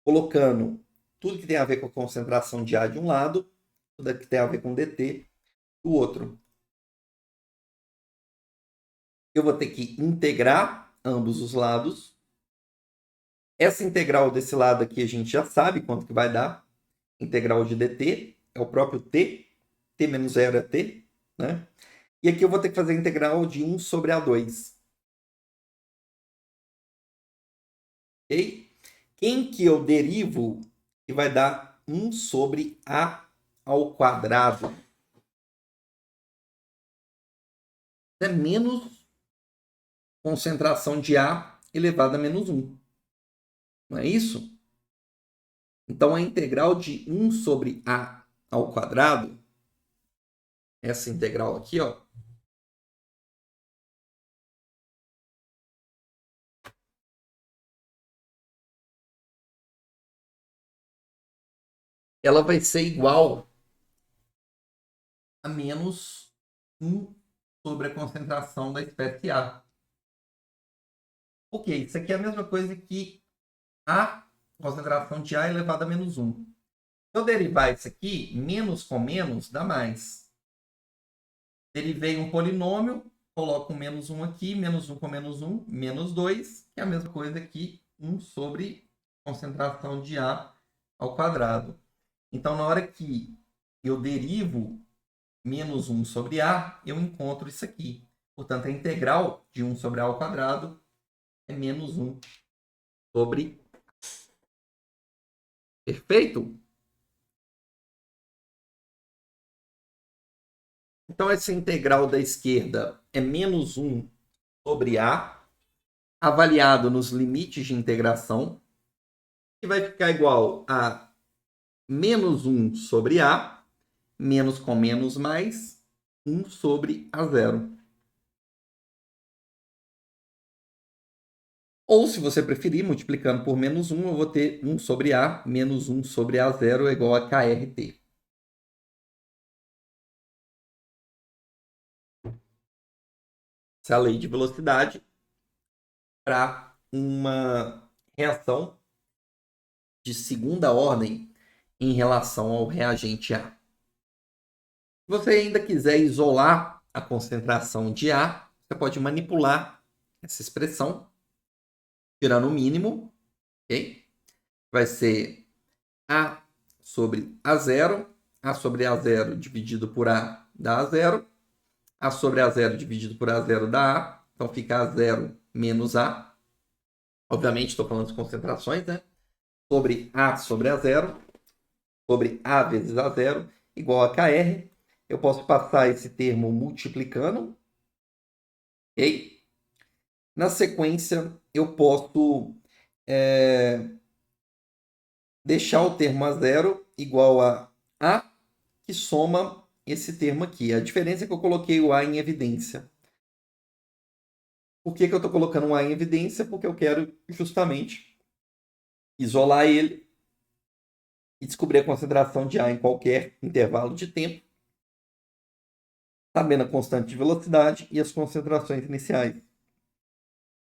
[SPEAKER 1] colocando tudo que tem a ver com a concentração de A de um lado, tudo que tem a ver com dt do outro. Eu vou ter que integrar ambos os lados. Essa integral desse lado aqui a gente já sabe quanto que vai dar. Integral de dt é o próprio t, t menos 0 é t, né? E aqui eu vou ter que fazer a integral de 1 sobre A2. Ok? Quem que eu derivo que vai dar 1 sobre A ao quadrado? É menos concentração de A elevado a menos 1. Não é isso? Então, a integral de 1 sobre A ao quadrado, essa integral aqui, ó, ela vai ser igual a menos 1 sobre a concentração da espécie A. Ok, isso aqui é a mesma coisa que a concentração de A elevado a menos 1. Se eu derivar isso aqui, menos com menos dá mais. Derivei um polinômio, coloco menos 1 aqui, menos 1 com menos 1, menos 2, que é a mesma coisa que 1 sobre concentração de A ao quadrado. Então, na hora que eu derivo menos 1 sobre A, eu encontro isso aqui. Portanto, a integral de 1 sobre A ao quadrado é menos 1 sobre... Perfeito? Então, essa integral da esquerda é menos 1 sobre A, avaliado nos limites de integração, que vai ficar igual a menos 1 sobre A, menos com menos mais, 1 sobre A0. Ou, se você preferir, multiplicando por menos 1, eu vou ter 1 sobre A, menos 1 sobre A0 é igual a KRT. Essa é a lei de velocidade para uma reação de segunda ordem em relação ao reagente A. Se você ainda quiser isolar a concentração de A, você pode manipular essa expressão, tirando o mínimo, ok? Vai ser A sobre A0, A sobre A0 dividido por A dá A0, A sobre A0 dividido por A0 dá A, então fica A0 menos A. Obviamente, estou falando de concentrações, né? Sobre A sobre A0, sobre A vezes A0, igual a KR. Eu posso passar esse termo multiplicando, ok? Na sequência, eu posso deixar o termo A0 igual a A, que soma esse termo aqui. A diferença é que eu coloquei o A em evidência. Por que que eu estou colocando um A em evidência? Porque eu quero justamente isolar ele e descobrir a concentração de A em qualquer intervalo de tempo, sabendo a constante de velocidade e as concentrações iniciais.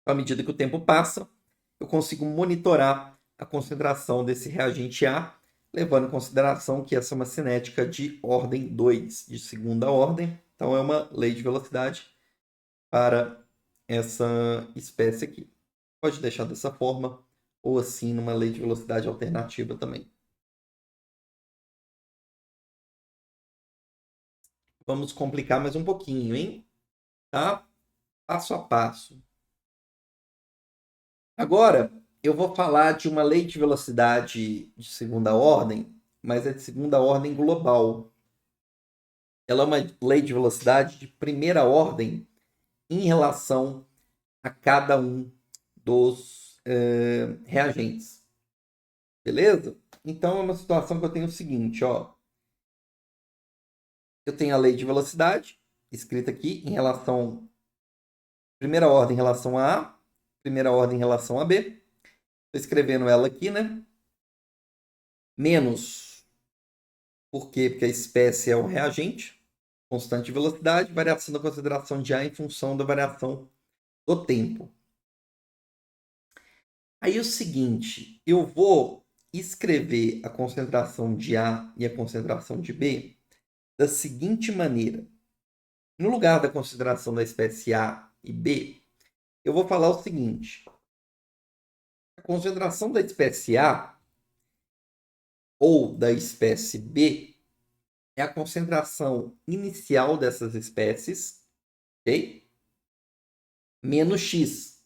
[SPEAKER 1] À medida que o tempo passa, eu consigo monitorar a concentração desse reagente A, levando em consideração que essa é uma cinética de ordem 2, de segunda ordem. Então, é uma lei de velocidade para essa espécie aqui. Pode deixar dessa forma, ou assim, numa lei de velocidade alternativa também. Vamos complicar mais um pouquinho, hein? Tá? Passo a passo. Agora, eu vou falar de uma lei de velocidade de segunda ordem, mas é de segunda ordem global. Ela é uma lei de velocidade de primeira ordem em relação a cada um dos reagentes. Beleza? Então, é uma situação que eu tenho o seguinte, ó. Eu tenho a lei de velocidade, escrita aqui, em relação... Primeira ordem em relação a A, primeira ordem em relação a B. Estou escrevendo ela aqui, né? Menos, por quê? Porque a espécie é um reagente, constante de velocidade, variação da concentração de A em função da variação do tempo. Aí é o seguinte, eu vou escrever a concentração de A e a concentração de B da seguinte maneira. No lugar da concentração da espécie A e B, eu vou falar o seguinte. A concentração da espécie A ou da espécie B é a concentração inicial dessas espécies, ok? Menos X,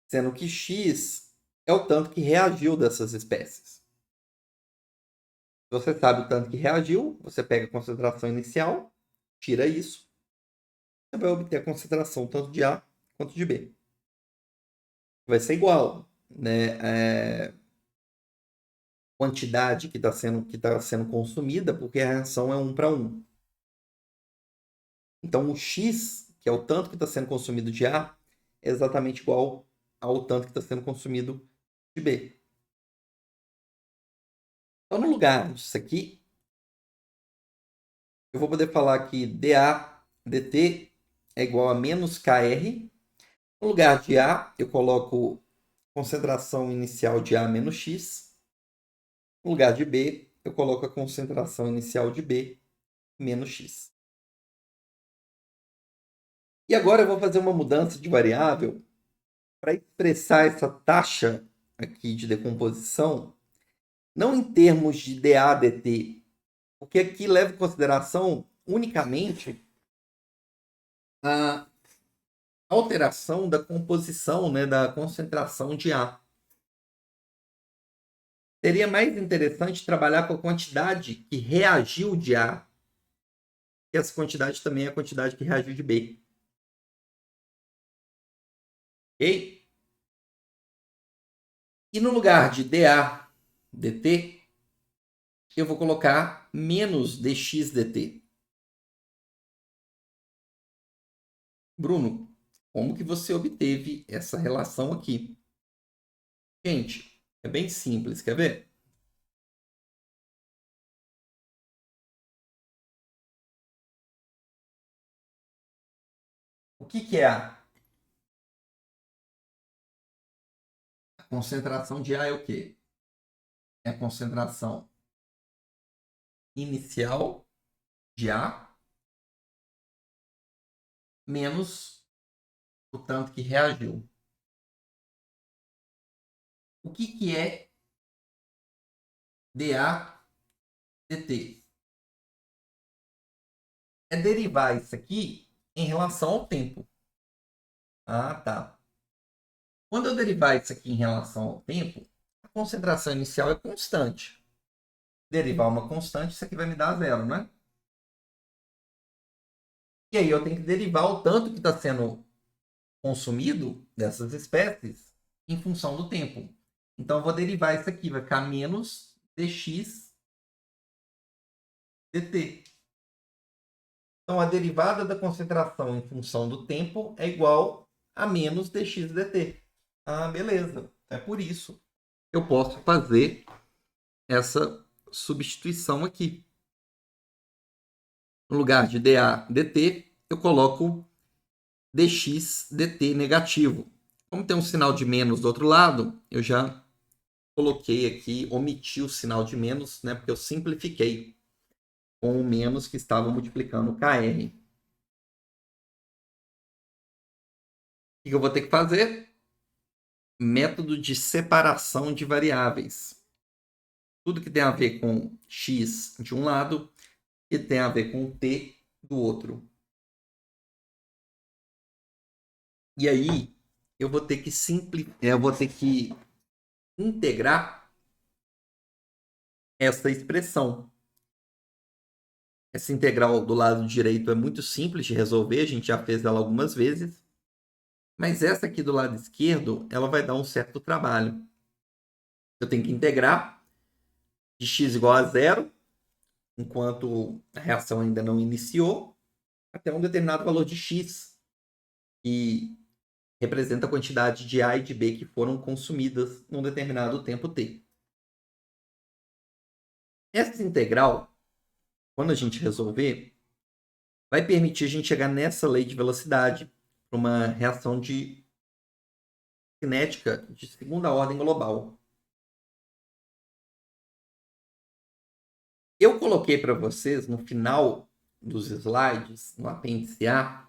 [SPEAKER 1] sendo que X é o tanto que reagiu dessas espécies. Se você sabe o tanto que reagiu, você pega a concentração inicial, tira isso, você vai obter a concentração tanto de A quanto de B. Vai ser igual, né? Quantidade que está sendo consumida, porque a reação é 1 para 1. Então, o X, que é o tanto que está sendo consumido de A, é exatamente igual ao tanto que está sendo consumido de B. Então, no lugar disso aqui, eu vou poder falar que dA dt é igual a menos KR. No lugar de A, eu coloco concentração inicial de A menos X. No lugar de B, eu coloco a concentração inicial de B menos X. E agora eu vou fazer uma mudança de variável para expressar essa taxa aqui de decomposição, não em termos de dA dt, porque aqui leva em consideração unicamente a alteração da composição, né, da concentração de A. Seria mais interessante trabalhar com a quantidade que reagiu de A, e essa quantidade também é a quantidade que reagiu de B. Ok? E no lugar de dA dt, eu vou colocar menos dx dt. Bruno, como que você obteve essa relação aqui? Gente, é bem simples, quer ver? O que é A? A concentração de A é o quê? É a concentração inicial de A menos o tanto que reagiu. O que é dA dt? É derivar isso aqui em relação ao tempo. Ah, tá. Quando eu derivar isso aqui em relação ao tempo, a concentração inicial é constante. Derivar uma constante, isso aqui vai me dar zero, né? E aí eu tenho que derivar o tanto que está sendo consumido dessas espécies em função do tempo. Então, eu vou derivar isso aqui, vai ficar menos dx dt. Então, a derivada da concentração em função do tempo é igual a menos dx dt. Ah, beleza. É por isso. Eu posso fazer essa substituição aqui. No lugar de dA dt, eu coloco dx dt negativo. Como tem um sinal de menos do outro lado, eu já coloquei aqui, omiti o sinal de menos, né, porque eu simplifiquei com o menos que estava multiplicando o KR. O que eu vou ter que fazer? Método de separação de variáveis. Tudo que tem a ver com x de um lado e tem a ver com t do outro. E aí, eu vou ter que integrar essa expressão. Essa integral do lado direito é muito simples de resolver, a gente já fez ela algumas vezes. Mas essa aqui do lado esquerdo, ela vai dar um certo trabalho. Eu tenho que integrar de x igual a zero, enquanto a reação ainda não iniciou, até um determinado valor de x, que representa a quantidade de A e de B que foram consumidas num determinado tempo t. Essa integral, quando a gente resolver, vai permitir a gente chegar nessa lei de velocidade para uma reação de cinética de segunda ordem global. Eu coloquei para vocês no final dos slides, no apêndice A,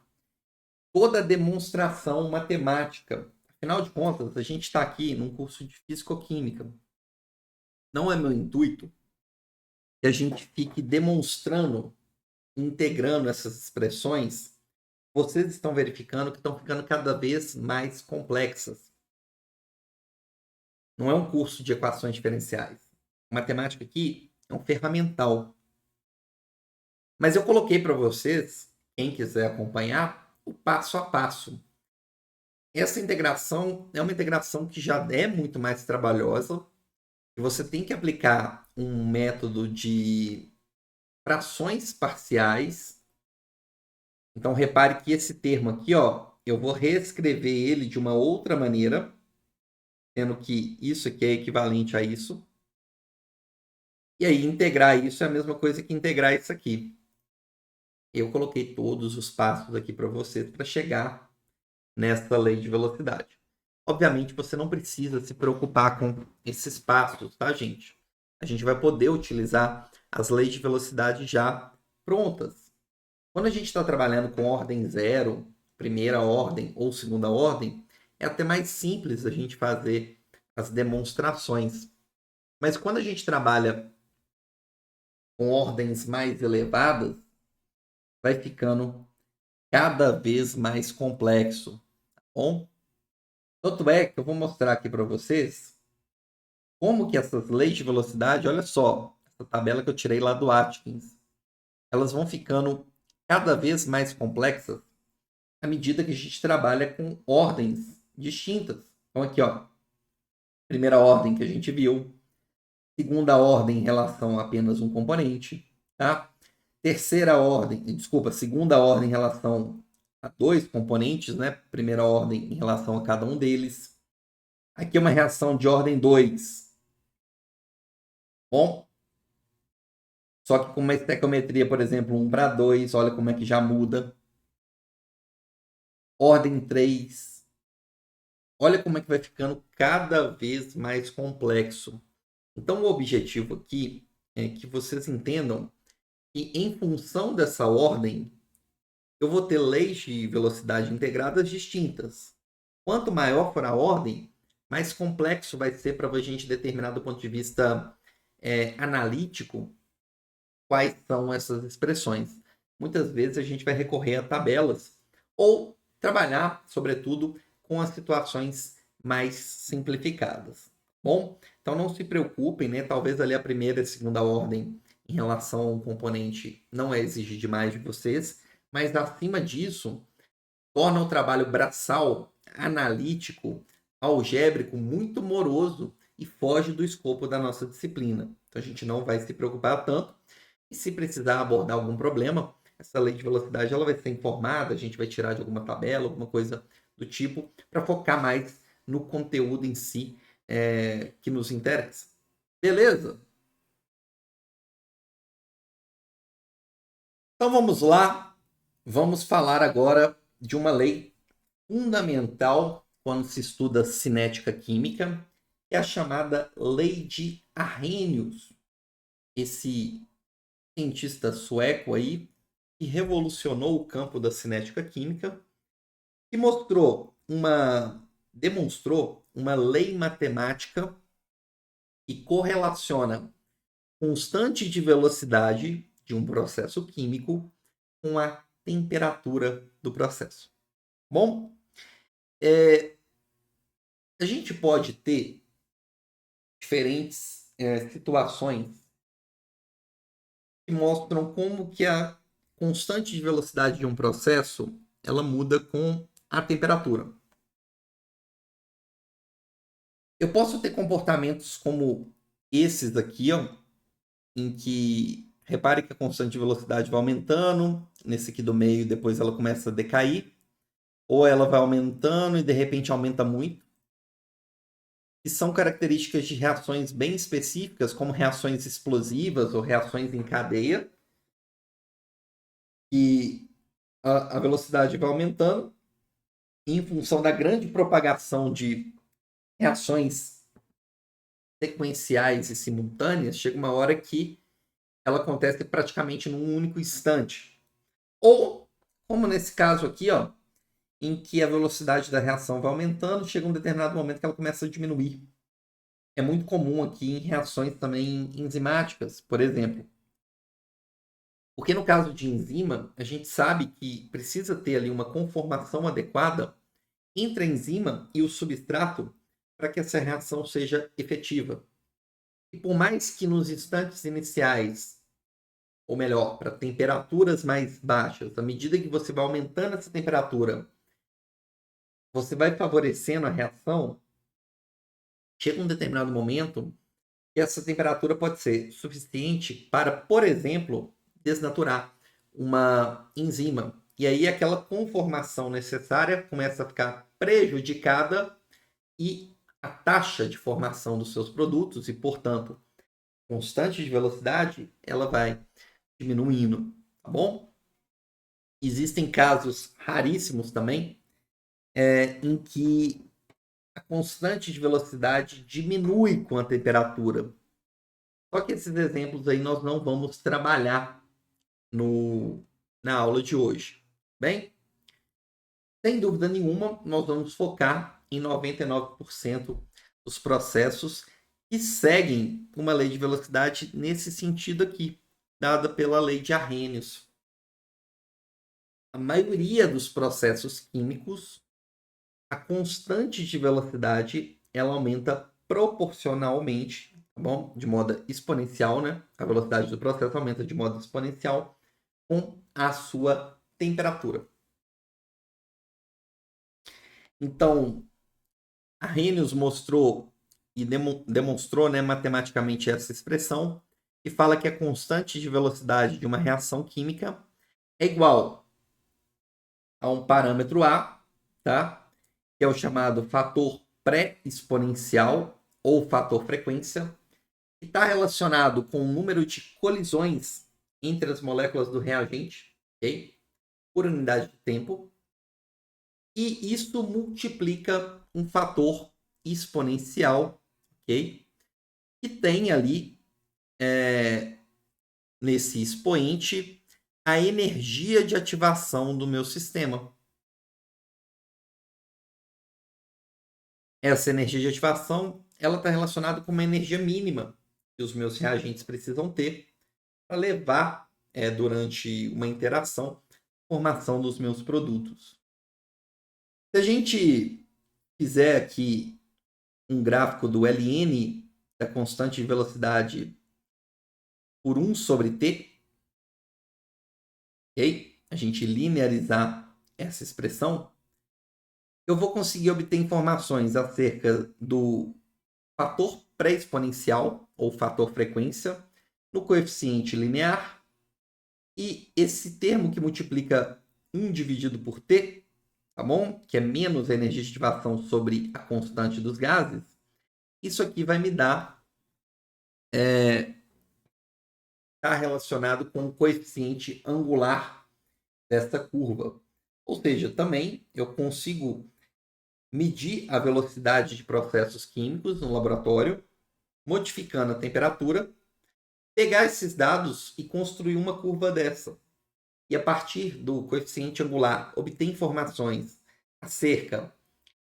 [SPEAKER 1] toda a demonstração matemática. Afinal de contas, a gente está aqui num curso de físico-química. Não é meu intuito que a gente fique demonstrando, integrando essas expressões. Vocês estão verificando que estão ficando cada vez mais complexas. Não é um curso de equações diferenciais. A matemática aqui é um ferramental. Mas eu coloquei para vocês, quem quiser acompanhar, o passo a passo. Essa integração é uma integração que já é muito mais trabalhosa. E você tem que aplicar um método de frações parciais. Então, repare que esse termo aqui, ó, eu vou reescrever ele de uma outra maneira, sendo que isso aqui é equivalente a isso. E aí, integrar isso é a mesma coisa que integrar isso aqui. Eu coloquei todos os passos aqui para você para chegar nessa lei de velocidade. Obviamente, você não precisa se preocupar com esses passos, tá, gente? A gente vai poder utilizar as leis de velocidade já prontas. Quando a gente está trabalhando com ordem zero, primeira ordem ou segunda ordem, é até mais simples a gente fazer as demonstrações. Mas quando a gente trabalha com ordens mais elevadas, vai ficando cada vez mais complexo. Tá bom? Tanto é que eu vou mostrar aqui para vocês como que essas leis de velocidade, olha só, essa tabela que eu tirei lá do Atkins, elas vão ficando cada vez mais complexas à medida que a gente trabalha com ordens distintas. Então aqui, ó, primeira ordem que a gente viu, segunda ordem em relação a apenas um componente, tá? Terceira ordem, desculpa, segunda ordem em relação a dois componentes, né? Primeira ordem em relação a cada um deles. Aqui é uma reação de ordem 2. Bom, só que com uma estequiometria, por exemplo, 1 para 2, olha como é que já muda. Ordem 3. Olha como é que vai ficando cada vez mais complexo. Então, o objetivo aqui é que vocês entendam que, em função dessa ordem, eu vou ter leis de velocidade integradas distintas. Quanto maior for a ordem, mais complexo vai ser para a gente determinar do ponto de vista analítico quais são essas expressões. Muitas vezes a gente vai recorrer a tabelas ou trabalhar, sobretudo, com as situações mais simplificadas. Bom, então não se preocupem, né? Talvez ali a primeira e a segunda ordem em relação a um componente não é exigir demais de vocês, mas acima disso, torna o trabalho braçal, analítico, algébrico muito moroso e foge do escopo da nossa disciplina. Então a gente não vai se preocupar tanto. E se precisar abordar algum problema, essa lei de velocidade ela vai ser informada, a gente vai tirar de alguma tabela, alguma coisa do tipo, para focar mais no conteúdo em si que nos interessa. Beleza? Então vamos lá, vamos falar agora de uma lei fundamental quando se estuda cinética química, que é a chamada Lei de Arrhenius. Esse cientista sueco aí que revolucionou o campo da cinética química, que demonstrou uma lei matemática que correlaciona constante de velocidade de um processo químico com a temperatura do processo. Bom, a gente pode ter diferentes situações que mostram como que a constante de velocidade de um processo ela muda com a temperatura. Eu posso ter comportamentos como esses aqui, ó, em que repare que a constante de velocidade vai aumentando, nesse aqui do meio depois ela começa a decair, ou ela vai aumentando e de repente aumenta muito. E são características de reações bem específicas, como reações explosivas ou reações em cadeia, e a velocidade vai aumentando e em função da grande propagação de reações sequenciais e simultâneas, chega uma hora que ela acontece praticamente num único instante. Ou, como nesse caso aqui, ó, em que a velocidade da reação vai aumentando, chega um determinado momento que ela começa a diminuir. É muito comum aqui em reações também enzimáticas, por exemplo. Porque no caso de enzima, a gente sabe que precisa ter ali uma conformação adequada entre a enzima e o substrato para que essa reação seja efetiva. E por mais que nos instantes iniciais, ou melhor, para temperaturas mais baixas, à medida que você vai aumentando essa temperatura, você vai favorecendo a reação, chega um determinado momento que essa temperatura pode ser suficiente para, por exemplo, desnaturar uma enzima. E aí aquela conformação necessária começa a ficar prejudicada e a taxa de formação dos seus produtos e, portanto, constante de velocidade, ela vai diminuindo, tá bom? Existem casos raríssimos também em que a constante de velocidade diminui com a temperatura. Só que esses exemplos aí nós não vamos trabalhar na aula de hoje. Bem, sem dúvida nenhuma, nós vamos focar em 99% dos processos que seguem uma lei de velocidade nesse sentido aqui, dada pela lei de Arrhenius. A maioria dos processos químicos, a constante de velocidade, ela aumenta proporcionalmente, tá bom? De modo exponencial, né? A velocidade do processo aumenta de modo exponencial com a sua temperatura. Então, Arrhenius mostrou e demonstrou, né, matematicamente essa expressão, que fala que a constante de velocidade de uma reação química é igual a um parâmetro A, tá? Que é o chamado fator pré-exponencial ou fator frequência, que está relacionado com o número de colisões entre as moléculas do reagente, ok? Por unidade de tempo. E isso multiplica um fator exponencial, ok? Que tem ali, nesse expoente, a energia de ativação do meu sistema. Essa energia de ativação ela está relacionada com uma energia mínima que os meus reagentes precisam ter para levar, durante uma interação, a formação dos meus produtos. Se a gente fizer aqui um gráfico do Ln, da constante de velocidade, por 1 sobre t, ok? A gente linearizar essa expressão, eu vou conseguir obter informações acerca do fator pré-exponencial, ou fator frequência, no coeficiente linear, e esse termo que multiplica 1 dividido por t, tá bom? Que é menos a energia de ativação sobre a constante dos gases. Isso aqui vai me dar, está relacionado com o coeficiente angular dessa curva. Ou seja, também eu consigo medir a velocidade de processos químicos no laboratório, modificando a temperatura, pegar esses dados e construir uma curva dessa. E a partir do coeficiente angular, obter informações acerca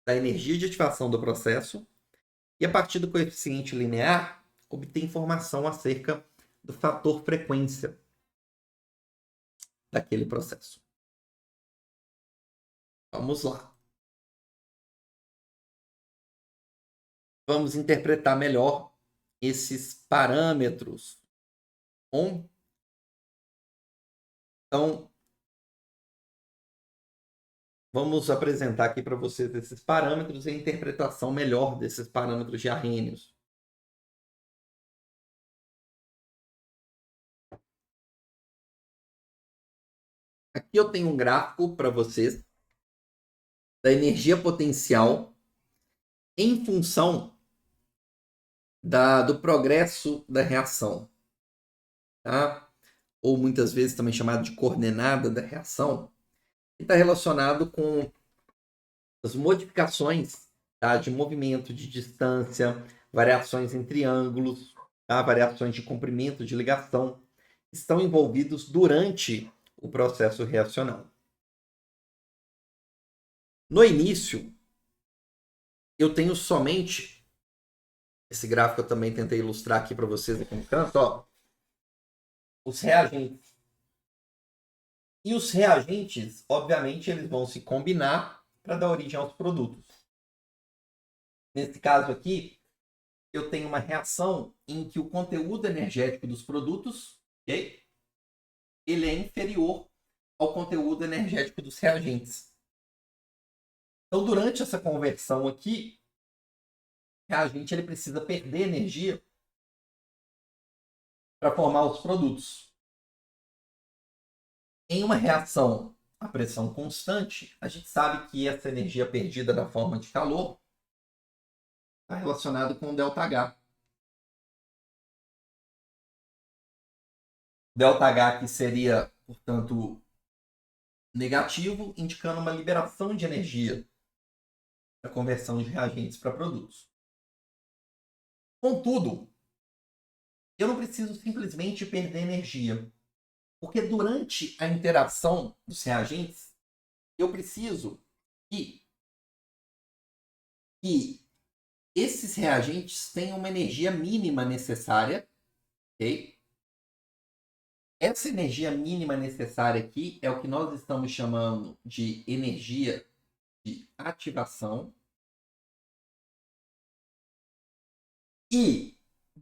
[SPEAKER 1] da energia de ativação do processo, e a partir do coeficiente linear, obter informação acerca do fator frequência daquele processo. Vamos lá. Vamos interpretar melhor esses parâmetros. Bom? Então, vamos apresentar aqui para vocês esses parâmetros e a interpretação melhor desses parâmetros de Arrhenius. Aqui eu tenho um gráfico para vocês da energia potencial em função do progresso da reação, tá? Ou muitas vezes também chamado de coordenada da reação, que está relacionado com as modificações, tá? De movimento, de distância, variações em triângulos, tá? Variações de comprimento de ligação, estão envolvidos durante o processo reacional. No início, eu tenho somente, esse gráfico eu também tentei ilustrar aqui para vocês aqui no canto, ó, os reagentes. E os reagentes, obviamente, eles vão se combinar para dar origem aos produtos. Nesse caso aqui, eu tenho uma reação em que o conteúdo energético dos produtos, okay, ele é inferior ao conteúdo energético dos reagentes. Então, durante essa conversão aqui, o reagente ele precisa perder energia para formar os produtos. Em uma reação a pressão constante, a gente sabe que essa energia perdida na forma de calor está relacionado com o ΔH. ΔH que seria, portanto, negativo, indicando uma liberação de energia para conversão de reagentes para produtos. Contudo, eu não preciso simplesmente perder energia, porque durante a interação dos reagentes, eu preciso que esses reagentes tenham uma energia mínima necessária, ok? Essa energia mínima necessária aqui é o que nós estamos chamando de energia de ativação. E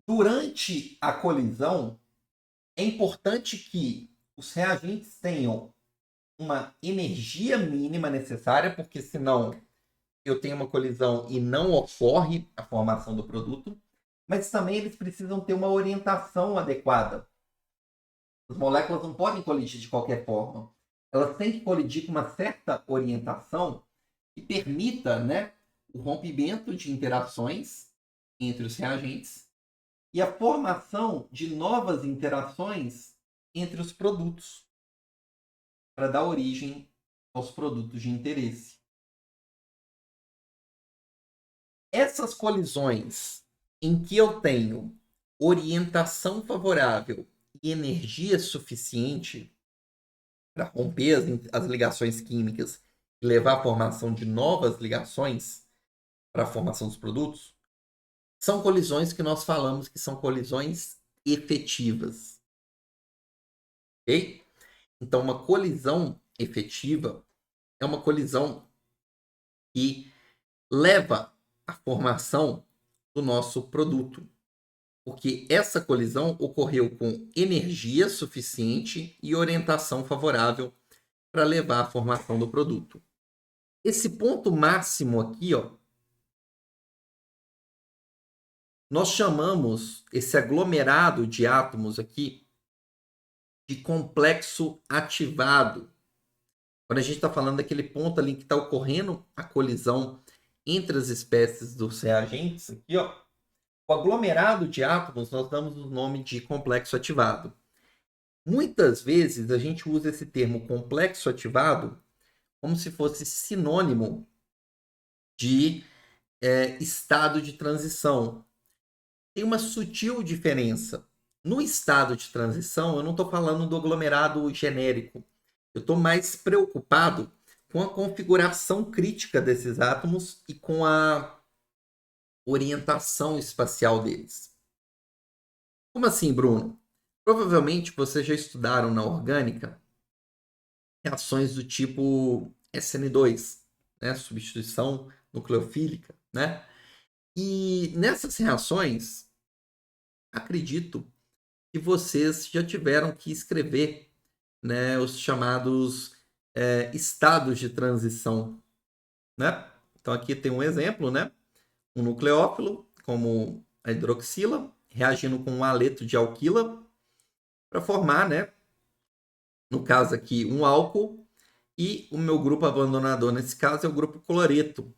[SPEAKER 1] durante a colisão, é importante que os reagentes tenham uma energia mínima necessária, porque senão eu tenho uma colisão e não ocorre a formação do produto, mas também eles precisam ter uma orientação adequada. As moléculas não podem colidir de qualquer forma. Elas têm que colidir com uma certa orientação que permita, né, o rompimento de interações entre os reagentes e a formação de novas interações entre os produtos para dar origem aos produtos de interesse. Essas colisões em que eu tenho orientação favorável e energia suficiente para romper as ligações químicas e levar à formação de novas ligações para a formação dos produtos, são colisões que nós falamos que são colisões efetivas. Ok? Então, uma colisão efetiva é uma colisão que leva à formação do nosso produto. Porque essa colisão ocorreu com energia suficiente e orientação favorável para levar à formação do produto. Esse ponto máximo aqui, ó, nós chamamos esse aglomerado de átomos aqui de complexo ativado. Quando a gente está falando daquele ponto ali que está ocorrendo a colisão entre as espécies dos reagentes, aqui, ó, o aglomerado de átomos nós damos o nome de complexo ativado. Muitas vezes a gente usa esse termo complexo ativado como se fosse sinônimo de estado de transição. Tem uma sutil diferença. No estado de transição, eu não estou falando do aglomerado genérico. Eu estou mais preocupado com a configuração crítica desses átomos e com a orientação espacial deles. Como assim, Bruno? Provavelmente vocês já estudaram na orgânica reações do tipo SN2, né? Substituição nucleofílica, né? E nessas reações, acredito que vocês já tiveram que escrever, né, os chamados estados de transição, né? Então aqui tem um exemplo, né? Um nucleófilo, como a hidroxila, reagindo com um aleto de alquila para formar, né? No caso aqui, um álcool, e o meu grupo abandonador nesse caso é o grupo cloreto.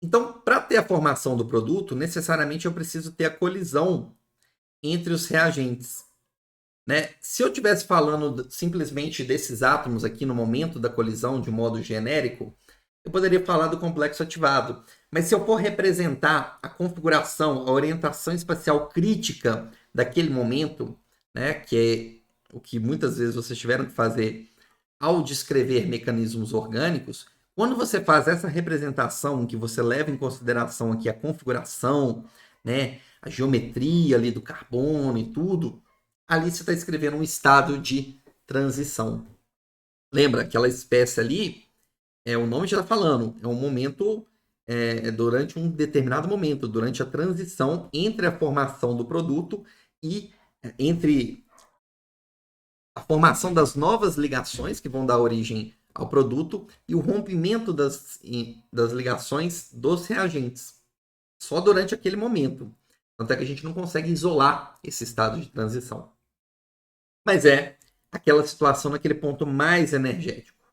[SPEAKER 1] Então, para ter a formação do produto, necessariamente eu preciso ter a colisão entre os reagentes. Né? Se eu estivesse falando simplesmente desses átomos aqui no momento da colisão de modo genérico, eu poderia falar do complexo ativado. Mas se eu for representar a configuração, a orientação espacial crítica daquele momento, né, que é o que muitas vezes vocês tiveram que fazer ao descrever mecanismos orgânicos, quando você faz essa representação em que você leva em consideração aqui a configuração, né, a geometria ali do carbono e tudo, ali você está escrevendo um estado de transição. Lembra, aquela espécie ali, o nome já está falando, é um momento, durante um determinado momento, durante a transição entre a formação do produto e entre a formação das novas ligações que vão dar origem ao produto e o rompimento das ligações dos reagentes. Só durante aquele momento. Tanto é que a gente não consegue isolar esse estado de transição. Mas é aquela situação naquele ponto mais energético.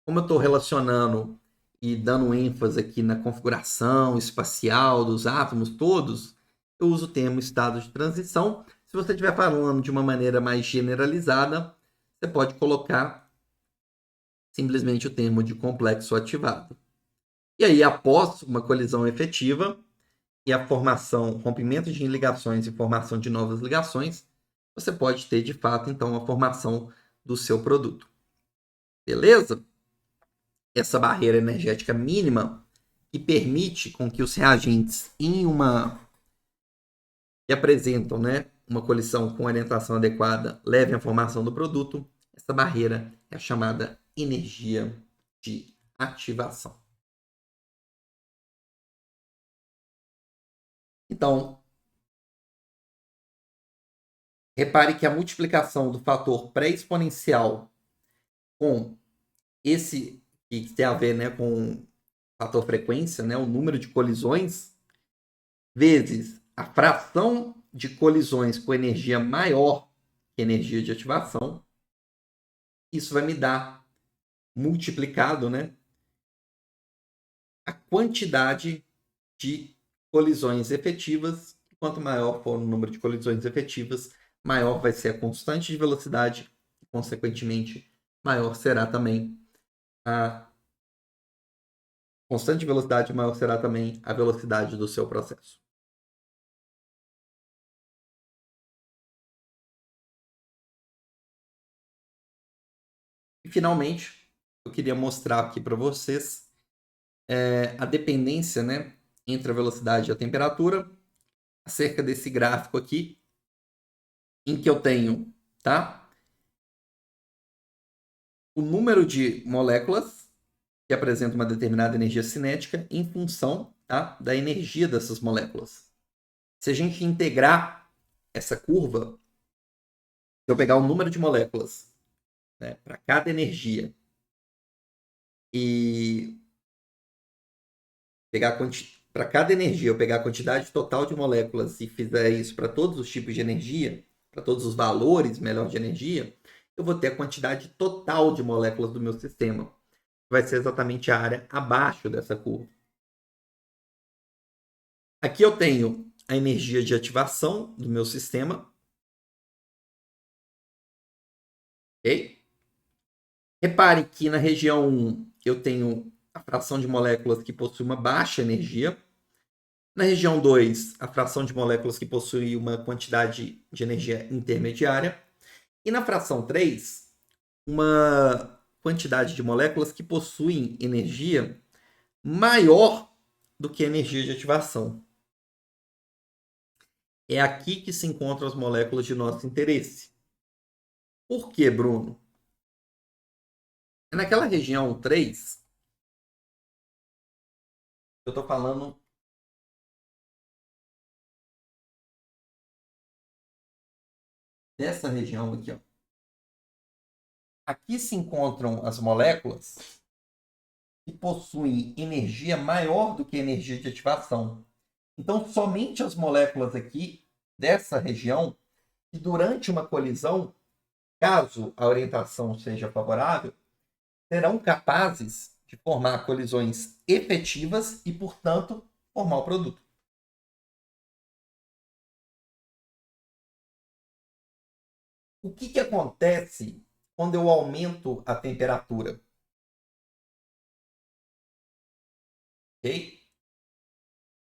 [SPEAKER 1] Como eu estou relacionando e dando ênfase aqui na configuração espacial dos átomos todos, eu uso o termo estado de transição. Se você estiver falando de uma maneira mais generalizada, você pode colocar simplesmente o termo de complexo ativado. E aí, após uma colisão efetiva e a formação, rompimento de ligações e formação de novas ligações, você pode ter, de fato, então, a formação do seu produto. Beleza? Essa barreira energética mínima que permite com que os reagentes que apresentam, né, uma colisão com orientação adequada levem à formação do produto, essa barreira é a chamada energia de ativação. Então, repare que a multiplicação do fator pré-exponencial com esse que tem a ver, né, com o fator frequência, né, o número de colisões, vezes a fração de colisões com energia maior que energia de ativação, isso vai me dar multiplicado, né, a quantidade de colisões efetivas. Quanto maior for o número de colisões efetivas, maior vai ser a constante de velocidade e, consequentemente, maior será também a constante de velocidade, maior será também a velocidade do seu processo. E, finalmente, eu queria mostrar aqui para vocês a dependência, né, entre a velocidade e a temperatura, acerca desse gráfico aqui, em que eu tenho, tá, o número de moléculas que apresentam uma determinada energia cinética em função, tá, da energia dessas moléculas. Se a gente integrar essa curva, se eu pegar o número de moléculas, né, para cada energia e pegar para cada energia, eu pegar a quantidade total de moléculas e fizer isso para todos os tipos de energia, para todos os valores, melhor, de energia, eu vou ter a quantidade total de moléculas do meu sistema. Vai ser exatamente a área abaixo dessa curva. Aqui eu tenho a energia de ativação do meu sistema. Ok? Repare que na região 1 eu tenho a fração de moléculas que possui uma baixa energia. Na região 2, a fração de moléculas que possui uma quantidade de energia intermediária. E na fração 3, uma quantidade de moléculas que possuem energia maior do que a energia de ativação. É aqui que se encontram as moléculas de nosso interesse. Por quê, Bruno? Naquela região 3, eu estou falando dessa região aqui. Ó. Aqui se encontram as moléculas que possuem energia maior do que a energia de ativação. Então, somente as moléculas aqui dessa região, que durante uma colisão, caso a orientação seja favorável, serão capazes de formar colisões efetivas e, portanto, formar o produto. O que acontece quando eu aumento a temperatura? Ok?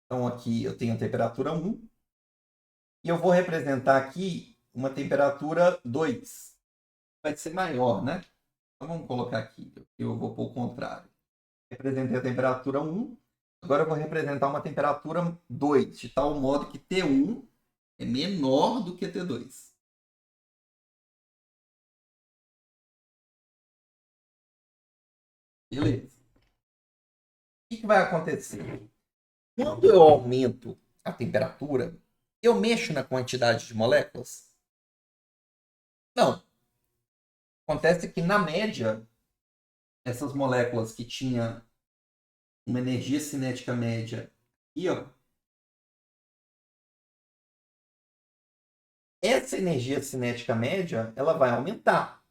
[SPEAKER 1] Então, aqui eu tenho a temperatura 1 e eu vou representar aqui uma temperatura 2. Vai ser maior, né? Então, vamos colocar aqui. Eu vou pôr o contrário. Representei a temperatura 1. Agora eu vou representar uma temperatura 2, de tal modo que T1 é menor do que T2. Beleza. O que vai acontecer? Quando eu aumento a temperatura, eu mexo na quantidade de moléculas? Não. Acontece que, na média, essas moléculas que tinham uma energia cinética média aqui, ó, essa energia cinética média ela vai aumentar.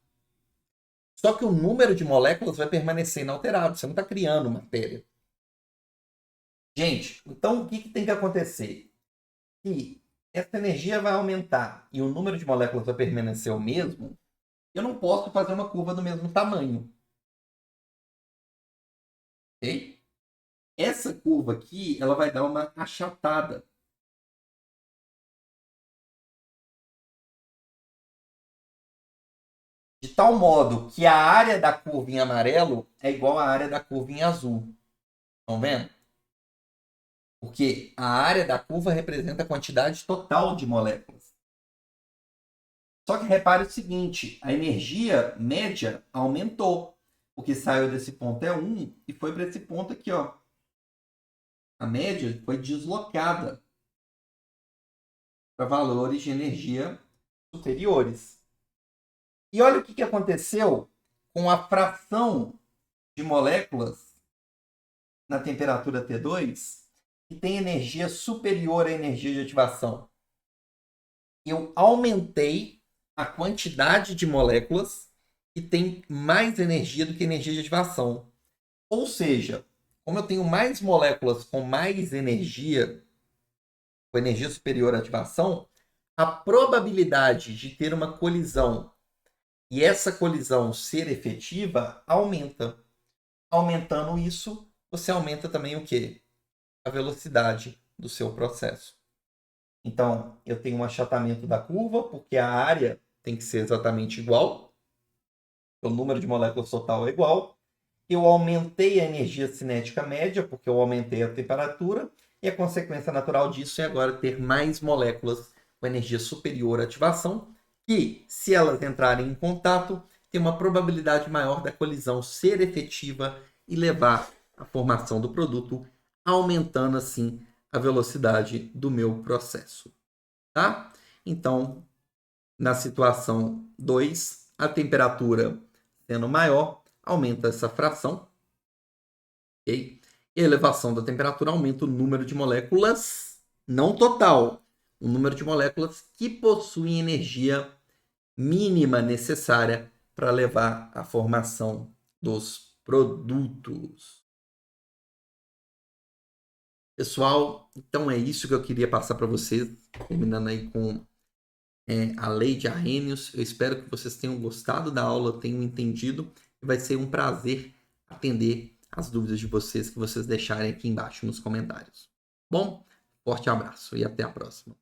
[SPEAKER 1] Só que o número de moléculas vai permanecer inalterado. Você não está criando matéria. Gente, então o que tem que acontecer? Se essa energia vai aumentar e o número de moléculas vai permanecer o mesmo, eu não posso fazer uma curva do mesmo tamanho. Ok? Essa curva aqui, ela vai dar uma achatada. De tal modo que a área da curva em amarelo é igual à área da curva em azul. Estão vendo? Porque a área da curva representa a quantidade total de moléculas. Só que repare o seguinte, a energia média aumentou. O que saiu desse ponto é 1 e foi para esse ponto aqui, ó. A média foi deslocada para valores de energia superiores. E olha o que aconteceu com a fração de moléculas na temperatura T2 que tem energia superior à energia de ativação. Eu aumentei a quantidade de moléculas que tem mais energia do que energia de ativação. Ou seja, como eu tenho mais moléculas com mais energia, com energia superior à ativação, a probabilidade de ter uma colisão e essa colisão ser efetiva aumenta. Aumentando isso, você aumenta também o quê? A velocidade do seu processo. Então, eu tenho um achatamento da curva, porque a área tem que ser exatamente igual. O número de moléculas total é igual. Eu aumentei a energia cinética média, porque eu aumentei a temperatura. E a consequência natural disso é agora ter mais moléculas com energia superior à ativação, que, se elas entrarem em contato, tem uma probabilidade maior da colisão ser efetiva e levar à formação do produto, aumentando assim a velocidade do meu processo. Tá? Então, na situação 2, a temperatura sendo maior, aumenta essa fração. Okay? E a elevação da temperatura aumenta o número de moléculas, não total, o número de moléculas que possuem energia mínima necessária para levar à formação dos produtos. Pessoal, então é isso que eu queria passar para vocês, terminando aí com a lei de Arrhenius. Eu espero que vocês tenham gostado da aula, tenham entendido. Vai ser um prazer atender as dúvidas de vocês que vocês deixarem aqui embaixo nos comentários. Bom, forte abraço e até a próxima.